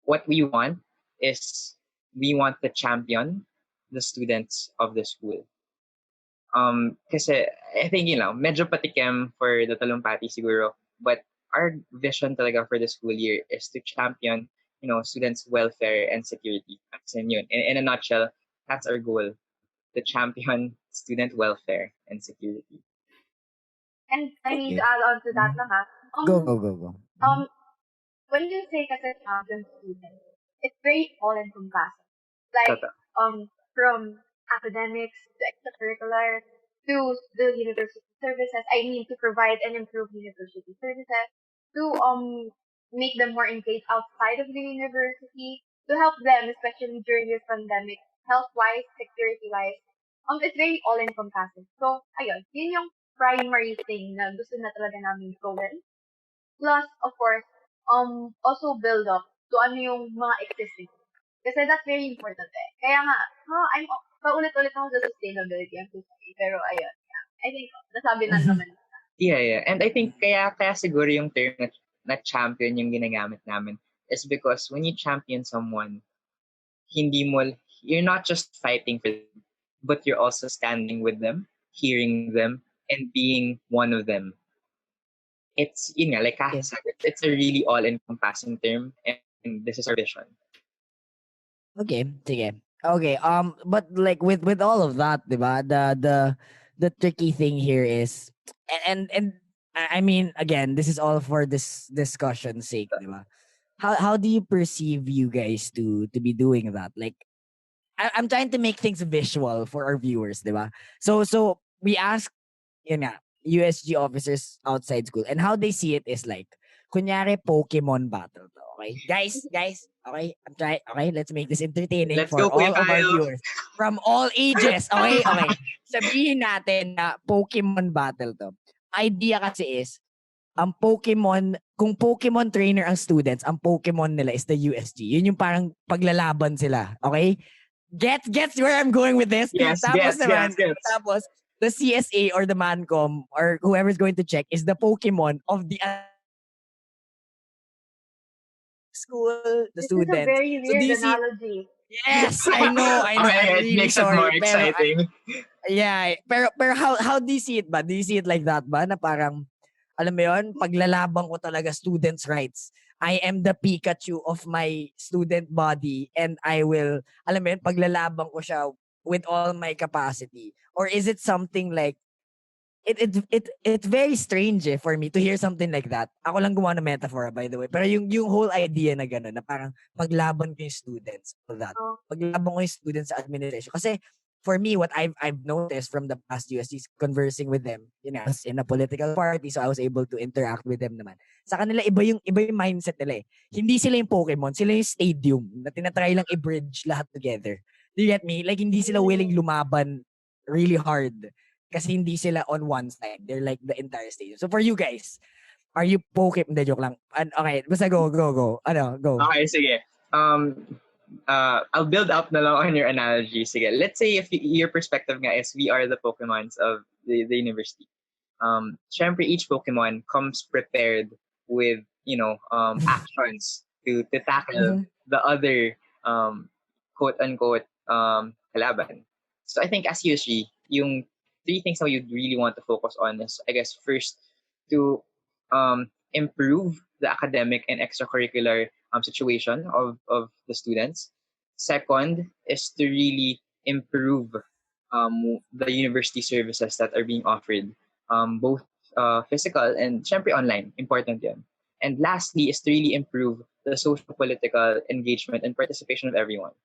what we want is we want to champion the students of the school. Kasi I think medyo patikim for the talumpati siguro, but our vision talaga for the school year is to champion students' welfare and security. As in a nutshell, that's our goal, to champion student welfare and security. And I need to add on to that lang ha. Go. When you say kasi champion student, it's very all-encompassing. Like, from academics to extracurricular to the university services, I mean to provide and improve university services, to make them more engaged outside of the university, to help them, especially during this pandemic, health-wise, security-wise, it's very all-encompassing. So, ayun, yun yung primary thing na gusto na talaga namin gawin. Plus, of course, also build up to ano yung mga existing. Kasi that's very important eh. Kaya nga, paulit-ulit ako sa sustainability. I'm so sorry. Pero ayun, yeah. I think, nasabi na naman. Yeah. And I think kaya siguro yung term na champion yung ginagamit namin is because when you champion someone, hindi mo, you're not just fighting for them, but you're also standing with them, hearing them, and being one of them. It's, like Cath said, it's a really all-encompassing term, and this is our vision. Okay, sige. Okay, but like with all of that, diba? The tricky thing here is, and I mean, again, this is all for this discussion's sake, diba? How do you perceive you guys to be doing that? Like, I'm trying to make things visual for our viewers, diba? So we ask, yun nga, USG officers outside school, and how they see it is like, kunyari Pokemon battle to, okay? Guys, okay? Okay, let's make this entertaining Let's for go, Kuya all of our Kyle. viewers from all ages, okay? Okay. Sabihin natin na Pokemon battle to. Idea kasi is, kung Pokemon trainer ang students, ang Pokemon nila is the USG. Yun yung parang paglalaban sila, okay? Gets where I'm going with this? Yes, Tapos naman, yes. tapos, the CSA or the Mancom or whoever's going to check is the Pokemon of the school, the This is a students. very So do weird you see? analogy. Yes, I know. I'm Okay, it really makes it more sorry. Pero, exciting. yeah, pero how do you see it ba? Do you see it like that ba? Na parang, alam mo yun, paglalaban ko talaga students' rights. I am the Pikachu of my student body and I will, alam mo yun, paglalaban ko siya with all my capacity. Or is it something like, it's very strange for me to hear something like that. Ako lang gumawa ng metaphor, by the way. Pero yung whole idea na gano'n, na parang paglaban ko yung students for that. Oh. Paglaban ko yung students sa administration. Kasi for me, what I've noticed from the past USCs conversing with them, I was in a political party, so I was able to interact with them naman. Sa kanila, iba yung mindset nila eh. Hindi sila yung Pokemon, sila yung stadium na tinatry lang i-bridge lahat together. Do you get me? Like, hindi sila willing lumaban really hard. Kasi hindi sila on one side. They're like the entire stadium. So for you guys, are you Pokemon? Hindi, joke lang. Okay, basta go. Ano, go. Okay, sige. I'll build up na lang on your analogy. Sige, let's say if your perspective nga is we are the Pokemons of the university. Syempre, each Pokemon comes prepared with, actions to tackle the other, quote-unquote, kalaban. So I think as USG, yung three things that you'd really want to focus on is, I guess, first, to improve the academic and extracurricular situation of the students. Second is to really improve the university services that are being offered, both physical and syempre online. Important yan. And lastly is to really improve the social political engagement and participation of everyone.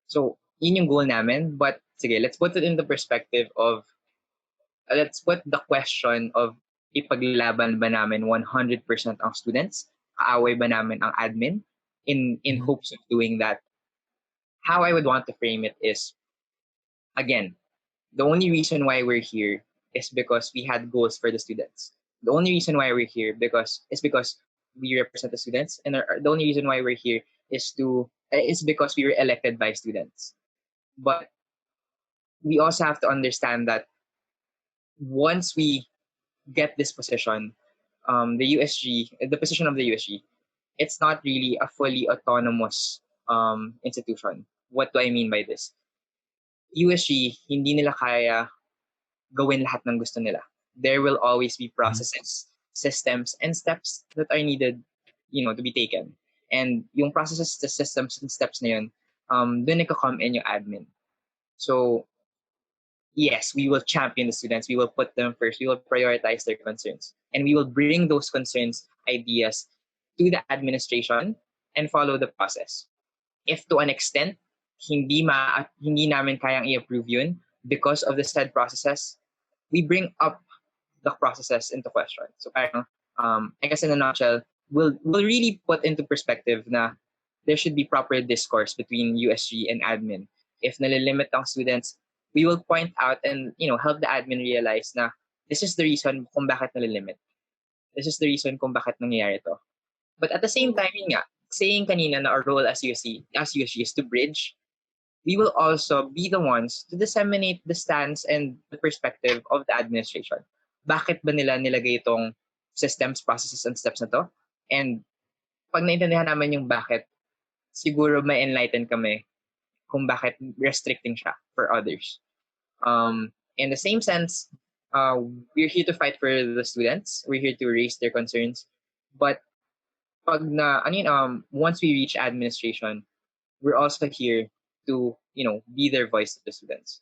So, yun yung goal namin. But, sige, let's put it in the perspective of, let's put the question of ipaglaban ba namin 100% ang students? Kaaway ba namin ang admin? In hopes of doing that, how I would want to frame it is, again, the only reason why we're here is because we had goals for the students. The only reason why we're here is because we represent the students, and the only reason why we're here is because we were elected by students. But we also have to understand that once we get this position, the position of the USG, it's not really a fully autonomous institution. What do I mean by this? USG, hindi nila kaya gawin lahat ng gusto nila. There will always be processes, systems, and steps that are needed, to be taken. And yung processes, the systems, and steps na yun, dun nagka-come in yung admin. So, yes, we will champion the students. We will put them first. We will prioritize their concerns. And we will bring those concerns, ideas to the administration and follow the process. If to an extent, hindi namin kayang i-approve yun because of the said processes, we bring up the processes into question. So parang, I guess in a nutshell, we'll really put into perspective na there should be proper discourse between USG and admin. If nalilimit ang students, we will point out and help the admin realize na this is the reason kung bakit nalilimit. This is the reason kung bakit nangyayari to. But at the same time, yun nga, saying kanina na our role as USG is to bridge, we will also be the ones to disseminate the stance and the perspective of the administration. Bakit ba nila nilagay itong systems, processes, and steps na to? And pag naintindihan namin yung bakit, siguro may enlighten kami kung bakit restricting siya for others. In the same sense, we're here to fight for the students. We're here to raise their concerns. But once we reach administration, we're also here to be their voice to the students.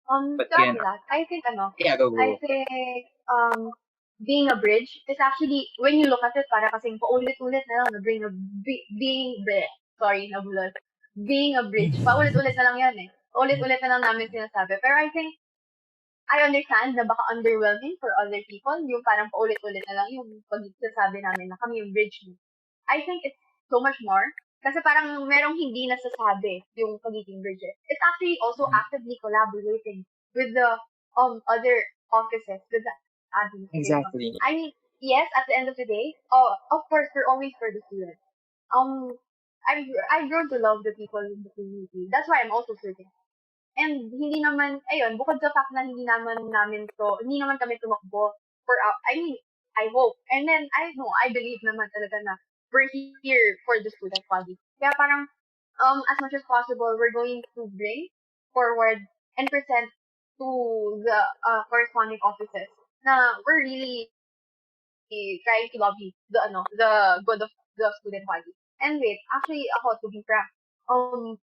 But To add to that, I think go. I think being a bridge is actually, when you look at it, para kasing paulit-ulit na lang na being a bridge, paulit-ulit na lang yan eh. Ulit-ulit na lang namin sinasabi. Pero I think, I understand na baka underwhelming for other people, yung parang paulit-ulit na lang yung pag-sasabi namin na kami yung bridge niyo. I think it's so much more. Kasi parang merong hindi nasasabi yung pagiging bridge. It's actually also actively collaborating with the other offices, with the administration. Exactly. I mean, yes, at the end of the day, of course, we're always for the students. I've grown to love the people in the community. That's why I'm also serving. And hindi naman, ayun, bukod sa fact na hindi naman kami tumakbo for, I hope. And then, I believe naman talaga na we're here for the student body. Kaya parang, as much as possible, we're going to bring forward and present to the corresponding offices na we're really trying to lobby the good of the student body. And wait, actually, ako, to be frank,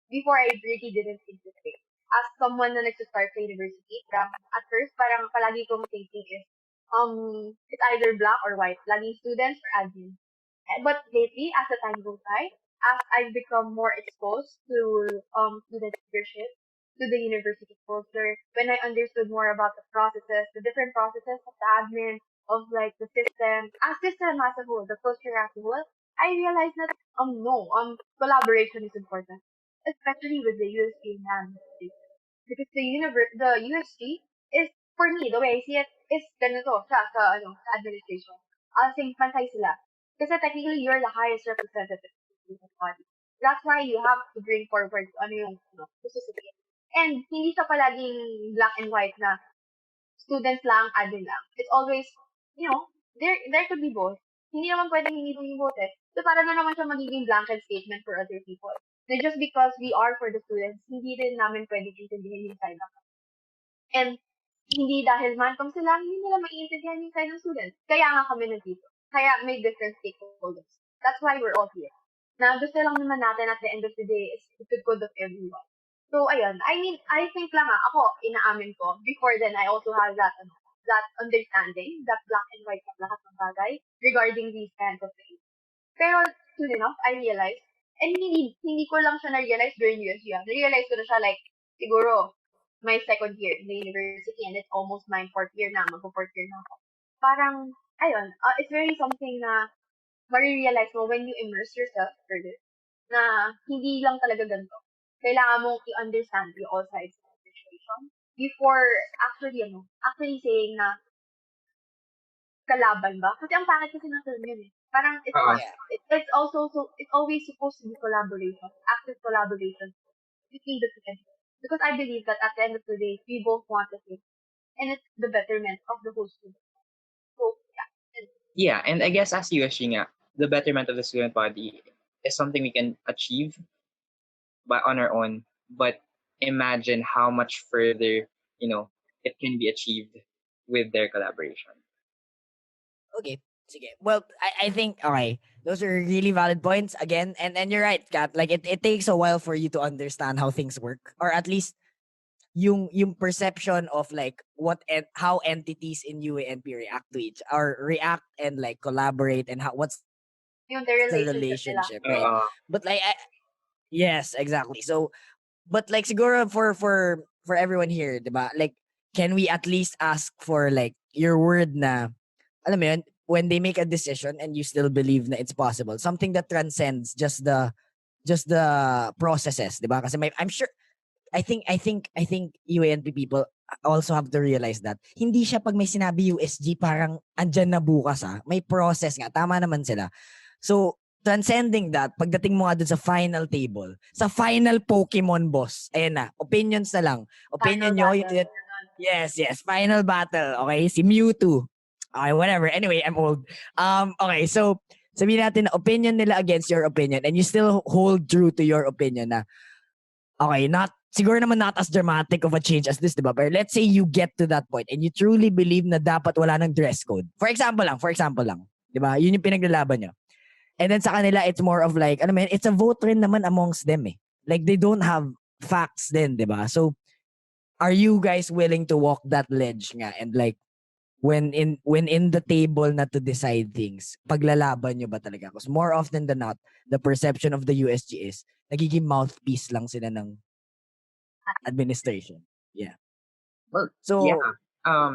before I really didn't think this way. As someone na nag-start sa university, at first, parang palagi kong thinking is, it's either black or white, laging students or admin. But lately, as the time goes by, as I've become more exposed to student leadership, to the university culture, when I understood more about the processes, the different processes of the admin, of like the system as a whole, the culture as a whole, I realized that collaboration is important, especially with the USG and because the USG is, for me, the way I see it, is ganito siya sa administration. Sing pantay sila. Kasi technically, you're the highest representative of the body. That's why you have to bring forward yung gusto sabihin. And hindi siya palaging black and white na students lang, admin lang. It's always, there could be both. Hindi naman pwedeng hindi both eh. So para na naman siya magiging blanket statement for other people. Na just because we are for the students, hindi rin namin pwedeng intindihin yung side ng. And hindi dahil man-com sila, hindi nila maiintindihan yung side ng students. Kaya nga kami nandito. Kaya may different stakeholders. That's why we're all here. Na gusto lang naman natin at the end of the day is the good of everyone. So, ayun. I mean, I think lang ako, inaamin ko, before then, I also had that understanding, that black and white na lahat ng bagay regarding these kinds of things. Pero, soon enough, I realized, and hindi ko lang siya na-realize during USG. Na-realize ko na siya siguro, my second year in the university, and it's almost my fourth year na, mag-fourth year na ako. Parang, ayun, it's very something na marirealize mo when you immerse yourself further, na hindi lang talaga ganito. Kailangan mong i-understand the all sides of the situation before actually saying na kalaban ba? Kasi ang pangit kasi ng term yun eh. Parang it's always supposed to be collaboration, active collaboration between the two entities. Because I believe that at the end of the day, we both want the same. And it's the betterment of the whole student. So, yeah. Yeah, and I guess as USG nga, the betterment of the student body is something we can achieve on our own, but imagine how much further, it can be achieved with their collaboration. Okay. Sige. Well, I think, okay, those are really valid points again. And you're right, Kat. Like, it takes a while for you to understand how things work. Or at least, yung perception of like how entities in UA&P react to react and like collaborate and what's yung the relationship, right? But like, yes, exactly. So, but like siguro for everyone here, diba? Like, can we at least ask for like your word na, alam mo yun, when they make a decision and you still believe na it's possible, something that transcends just the processes, diba? Kasi I'm sure I think UA&P people also have to realize that hindi siya pag may sinabi USG parang andyan na bukas may process nga, tama naman sila. So transcending that, pagdating mo nga dun sa final table, sa final Pokemon boss, ayan na, opinions na lang. Opinion Final nyo, battle. yes, final battle, okay? Si Mewtwo. Okay, whatever. Anyway, I'm old. Okay, so sabihin natin na opinion nila against your opinion and you still hold true to your opinion na okay, siguro naman not as dramatic of a change as this, diba? But let's say you get to that point and you truly believe na dapat wala ng dress code. For example lang, diba? Yun yung pinaglalaban nyo. And then sa kanila, it's more of like, it's a vote rin naman amongst them eh. Like they don't have facts then, diba? So, are you guys willing to walk that ledge nga and like, when in the table na to decide things, paglalaban nyo ba talaga? Because more often than not, the perception of the USG is nagiging mouthpiece lang sila ng administration. Yeah. Well, So, yeah.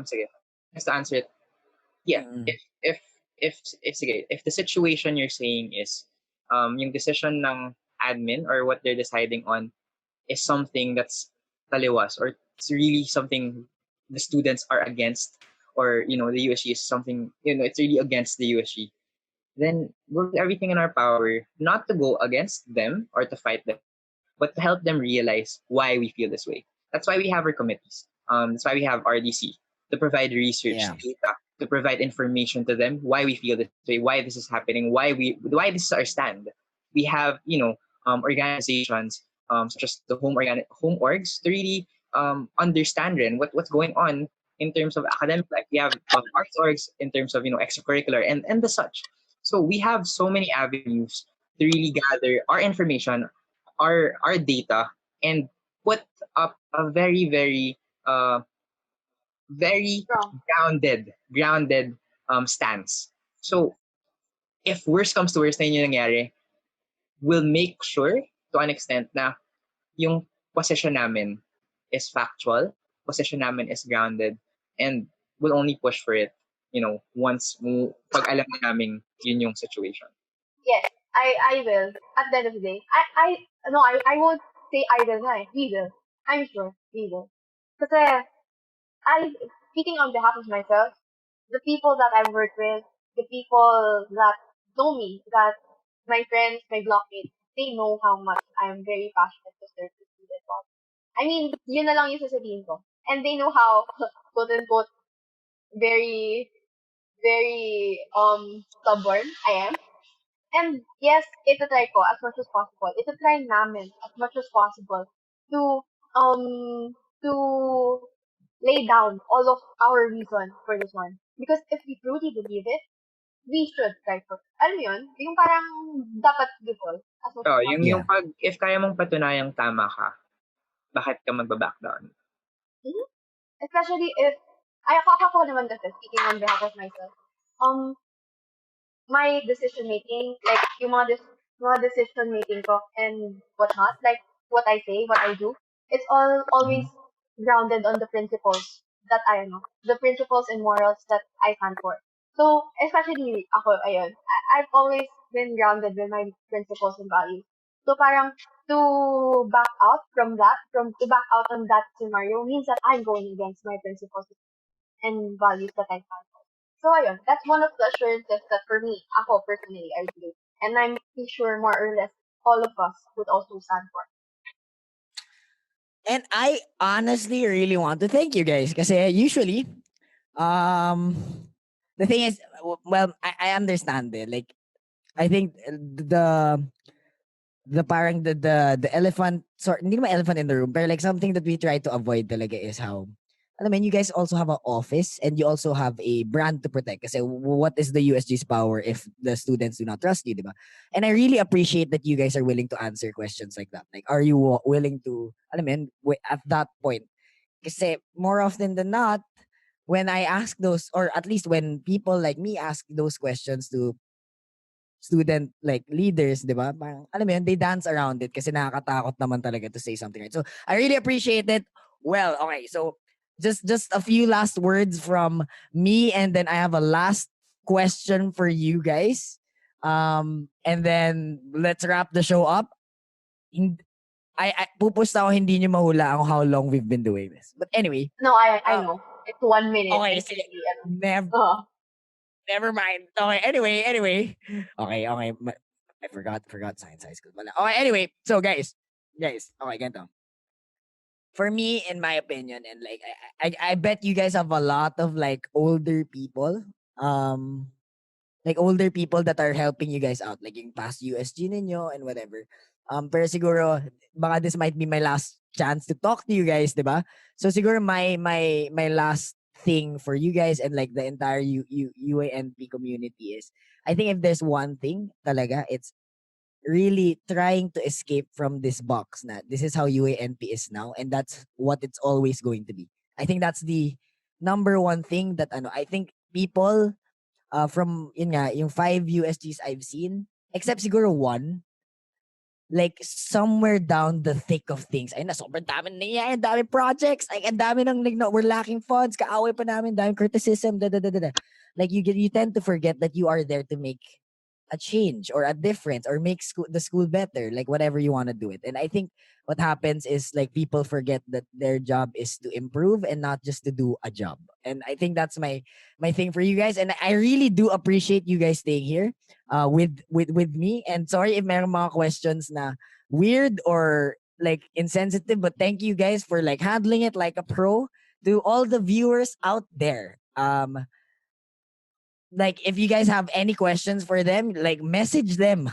Sige. Just to answer it. Yeah. mm, If the situation you're saying is yung decision ng admin or what they're deciding on is something that's taliwas or it's really something the students are against, or the USG is something it's really against the USG, then we'll do everything in our power not to go against them or to fight them, but to help them realize why we feel this way. That's why we have our committees. That's why we have RDC to provide research yeah. data, to provide information to them why we feel this way, why this is happening, why this is our stand. We have organizations such as the home orgs to really understand what's going on in terms of academic life. We have arts orgs in terms of extracurricular and the such. So we have so many avenues to really gather our information, our data, and put up a very very Strong. grounded stance. So if worst comes to worst na yun yung nangyari, we'll make sure to an extent na yung position namin is factual, position namin is grounded, and we'll only push for it, once pag alam na namin yun yung situation. Yes, I will. At the end of the day, I won't say I will. No, we will. I'm sure we will. Kasi speaking on behalf of myself, the people that I've worked with, the people that know me, that my friends, my blockmates, they know how much I'm very passionate to serve the student body. I mean, yun na lang yung sasabihin ko. And they know how, quote unquote, very, very, stubborn I am. And yes, itatry ko as much as possible. Itatry namin as much as possible to, to lay down all of our reasons for this one. Because if we truly believe it, we should try for it. Alam mo yun? Yung parang dapat default as much as Yung possible. Yeah. if kaya mong patunayang tama ka, bakit ka magba-back down? Mhm. Especially if, ako naman kasi, speaking on behalf of myself, my decision making, like yung mga decision making ko and whatnot, like what I say, what I do, it's always grounded on the principles that I know, the principles and morals that I stand for. So, especially ako, ayun, I've always been grounded with my principles and values. So, parang to back out from that, to back out on that scenario means that I'm going against my principles and values that I stand for. So, ayun, that's one of the assurances that for me, ako personally, I do. And I'm pretty sure more or less all of us would also stand for. And I honestly really want to thank you guys kasi usually, the thing is, well, I understand it. Like, I think the parang the elephant sort, hindi naman elephant in the room, pero like something that we try to avoid talaga is how, alam mo, you guys also have an office and you also have a brand to protect. Kasi what is the USG's power if the students do not trust you, diba? And I really appreciate that you guys are willing to answer questions like that. Like, are you willing to, alam mo yun, at that point? Kasi more often than not, when I ask those, or at least when people like me ask those questions to student like leaders, di ba? Parang, alam mo yun, they dance around it kasi nakakatakot naman talaga to say something right. So, I really appreciate it. Well, okay. So, just a few last words from me and then I have a last question for you guys. And then let's wrap the show up. I pupusta ako hindi nyo mahula ang how long we've been doing this. But anyway, No, I uh, know. It's 1 minute. okay, And sige. 50, Never mind. Okay, anyway. Okay. I forgot science high school. Wala. Okay, anyway. So guys. Okay, ganito. For me, in my opinion, and like I bet you guys have a lot of like older people. Like older people that are helping you guys out. Like yung past USG ninyo and whatever. Pero siguro, baka this might be my last chance to talk to you guys, di ba? So siguro my last thing for you guys and like the entire UA&P community is, I think if there's one thing talaga, it's really trying to escape from this box na this is how UA&P is now and that's what it's always going to be. I think that's the number one thing that I think people from yun nga, yung 5 USGs I've seen, except siguro one, like somewhere down the thick of things. Ay na, sobrang dami na nangyayari, ang dami projects, like ang dami ng like, no, we're lacking funds, kaaway pa namin, dami criticism, da. Like you tend to forget that you are there to make a change or a difference or make the school better, like whatever you want to do it. And I think what happens is like people forget that their job is to improve and not just to do a job. And I think that's my thing for you guys. And I really do appreciate you guys staying here with me. And sorry if may mga questions na weird or like insensitive, but thank you guys for like handling it like a pro. To all the viewers out there, like if you guys have any questions for them, like message them.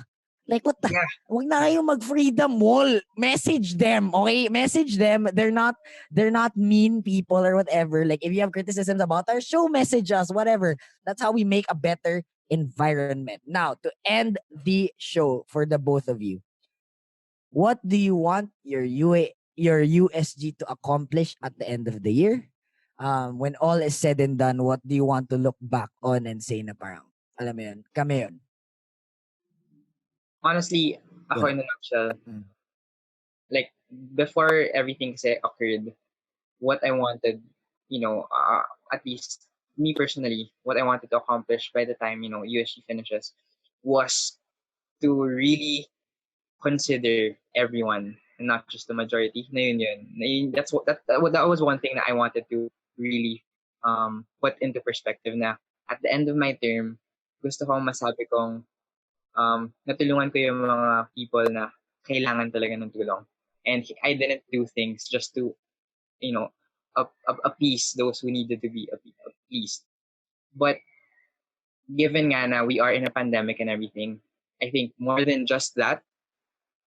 Like what the? Yeah. Wag na kayong mag-freedom wall. Message them, okay? Message them. They're not mean people or whatever. Like if you have criticisms about our show, message us, whatever. That's how we make a better environment. Now, to end the show for the both of you, what do you want your USG to accomplish at the end of the year? When all is said and done, what do you want to look back on and say na parang, alam mo yun, kami yun. Honestly, ako Go. in a nutshell, Mm. like before everything occurred, what I wanted, at least me personally, what I wanted to accomplish by the time, USG finishes was to really consider everyone and not just the majority. Na yun yun. That's what that was one thing that I wanted to really put into perspective na at the end of my term, gusto kong masabi kong natulungan ko yung mga people na kailangan talaga ng tulong. And I didn't do things just to, appease those who needed to be appeased. But given nga na we are in a pandemic and everything, I think more than just that,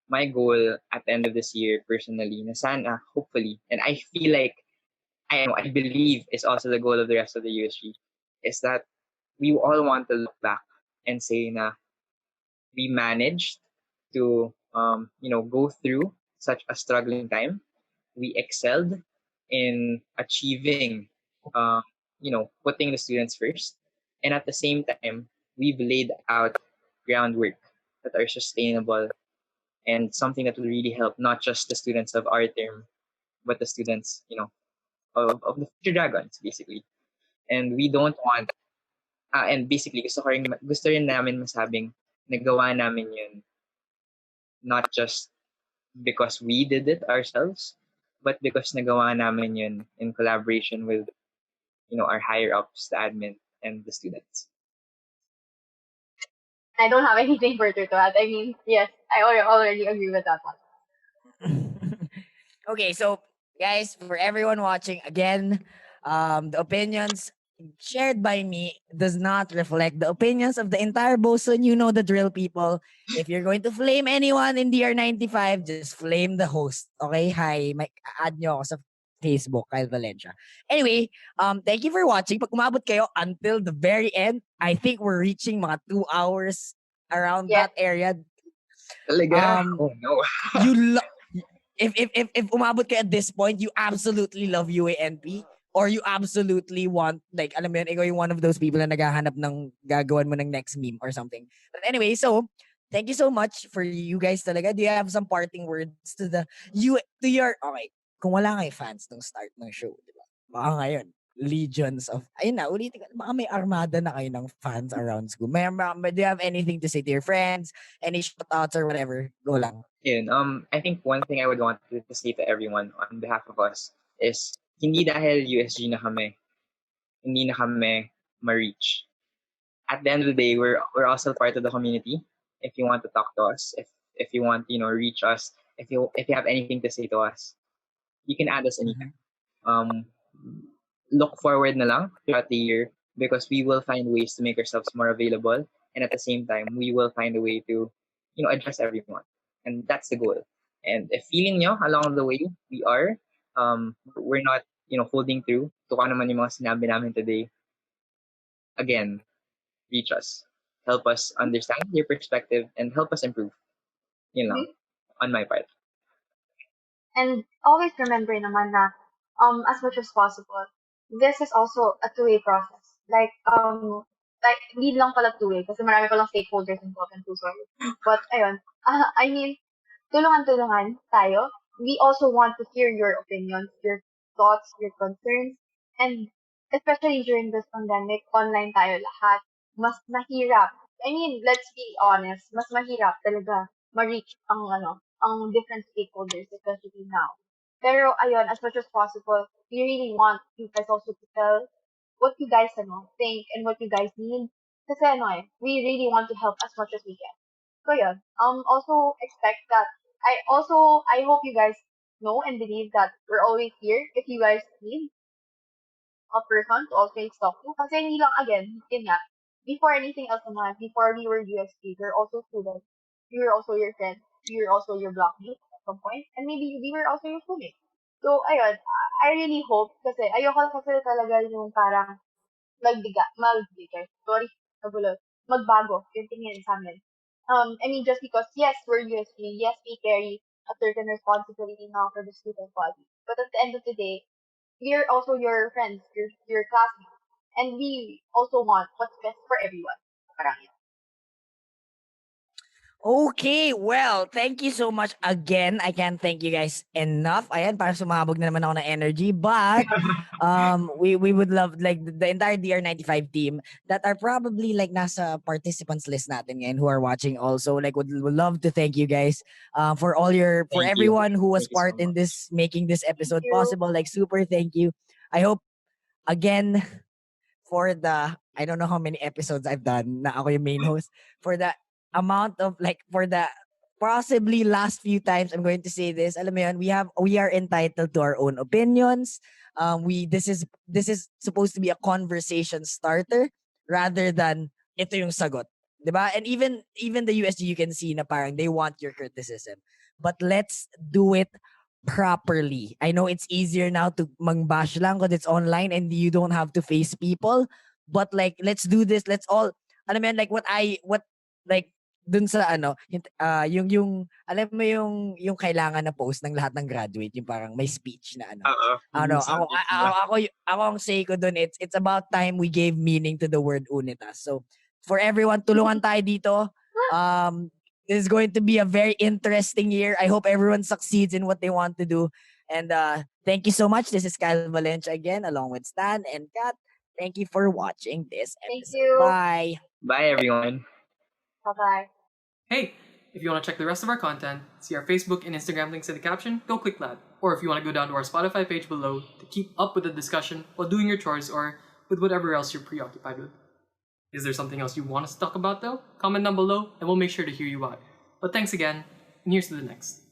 my goal at the end of this year personally, na sana, hopefully, and I feel like, I believe is also the goal of the rest of the USG, is that we all want to look back and say na we managed to, go through such a struggling time. We excelled in achieving, putting the students first. And at the same time, we've laid out groundwork that are sustainable and something that will really help not just the students of our term, but the students, of the future dragons, basically. And we don't want, and basically, gusto rin namin masabing nagawa namin yun not just because we did it ourselves, but because nagawa namin yun in collaboration with, our higher ups, the admin, and the students. I don't have anything further to add. I mean, yes, I already agree with that one. Okay, so guys, for everyone watching, again, the opinions shared by me does not reflect the opinions of the entire Boson. You know the drill, people. If you're going to flame anyone in DR95, just flame the host. Okay, hi, add nyo ako sa Facebook, Kyle Valencia. Anyway, thank you for watching. Pag umabot kayo until the very end, I think we're reaching mga 2 hours around Yes. that area. Talaga? Oh no. You if umabot ka at this point, you absolutely love UA&P or you absolutely want, like, alam mo yun, ikaw yung one of those people na naghahanap ng gagawan mo ng next meme or something. But anyway, so, thank you so much for you guys talaga. Do you have some parting words okay, kung wala kayo fans nung start ng show, di ba? Baka ngayon, legions of, ayun na, ulitin ko, baka may armada na kayo ng fans around school. Do you have anything to say to your friends? Any shoutouts or whatever? Go lang. I think one thing I would want to say to everyone on behalf of us is hindi dahil USG na kami, hindi na kami ma-reach. At the end of the day, we're also part of the community. If you want to talk to us, if you want, reach us, if you have anything to say to us, you can add us anytime. Um, look forward na lang throughout the year because we will find ways to make ourselves more available, and at the same time, we will find a way to, address everyone, and that's the goal. And if feeling nyo along the way, we're not, holding through to kung ano man yung mga sinabi namin today. Again, reach us, help us understand your perspective, and help us improve. Yun lang, Mhm. on my part. And always remember naman na, as much as possible, this is also a two-way process. Like, hindi lang pala two-way kasi marami palang stakeholders involved and so sorry. But, ayun, I mean, tulungan-tulungan tayo. We also want to hear your opinions, your thoughts, your concerns, and especially during this pandemic, online tayo lahat. Mas mahirap. I mean, let's be honest, mas mahirap talaga ma-reach ang different stakeholders, especially now. Pero ayun, as much as possible, we really want you guys also to tell what you guys think and what you guys need. Kasi we really want to help as much as we can. So yun, also expect that, I hope you guys know and believe that we're always here if you guys need a person to always talk to. Kasi hindi lang, again, yun nga, before anything else naman, before we were USG, we were also students. We were also your friends. We were also your blockmates at some point. And maybe we were also your schoolmates. So, ayun, I really hope, kasi ayoko kasi talaga yung parang sorry, nabulot, magbago yung tingin sa amin. I mean, just because, yes, we're USG, yes, we carry a certain responsibility now for the student body. But at the end of the day, we're also your friends, your classmates, and we also want what's best for everyone. Parang yun. Okay, well, thank you so much again. I can't thank you guys enough. Ayan, parang sumabog na naman ako ng energy. But we would love, like, the entire DR95 team that are probably like nasa participants list natin ngayon who are watching also, like, would love to thank you guys for Thank you. everyone who was Thank you so part in much. this, making this Thank episode you. possible. Like, super thank you. I hope, again, for the, I don't know how many episodes I've done na ako yung main host, for the amount of, like, for the possibly last few times I'm going to say this, alam mo yun, we are entitled to our own opinions. This is supposed to be a conversation starter rather than ito yung sagot. 'Di ba? And even the USG, you can see na parang they want your criticism. But let's do it properly. I know it's easier now to mangbash lang because it's online and you don't have to face people. But, like, let's do this. Let's all, alam mo yan, like, like, dun sa yung alam mo yung kailangan na post ng lahat ng graduate, yung parang may speech na Yung subject nila. ako ang say ko dun, it's about time we gave meaning to the word UNITAS. So, for everyone, tulungan tayo dito. This is going to be a very interesting year. I hope everyone succeeds in what they want to do. And thank you so much. This is Kyle Valencia again, along with Stan and Kat. Thank you for watching this Thank episode. you. Bye. Bye, everyone. Bye-bye. Hey, if you want to check the rest of our content, see our Facebook and Instagram links in the caption, go click that. Or if you want to go down to our Spotify page below to keep up with the discussion while doing your chores or with whatever else you're preoccupied with. Is there something else you want us to talk about though? Comment down below and we'll make sure to hear you out. But thanks again, and here's to the next.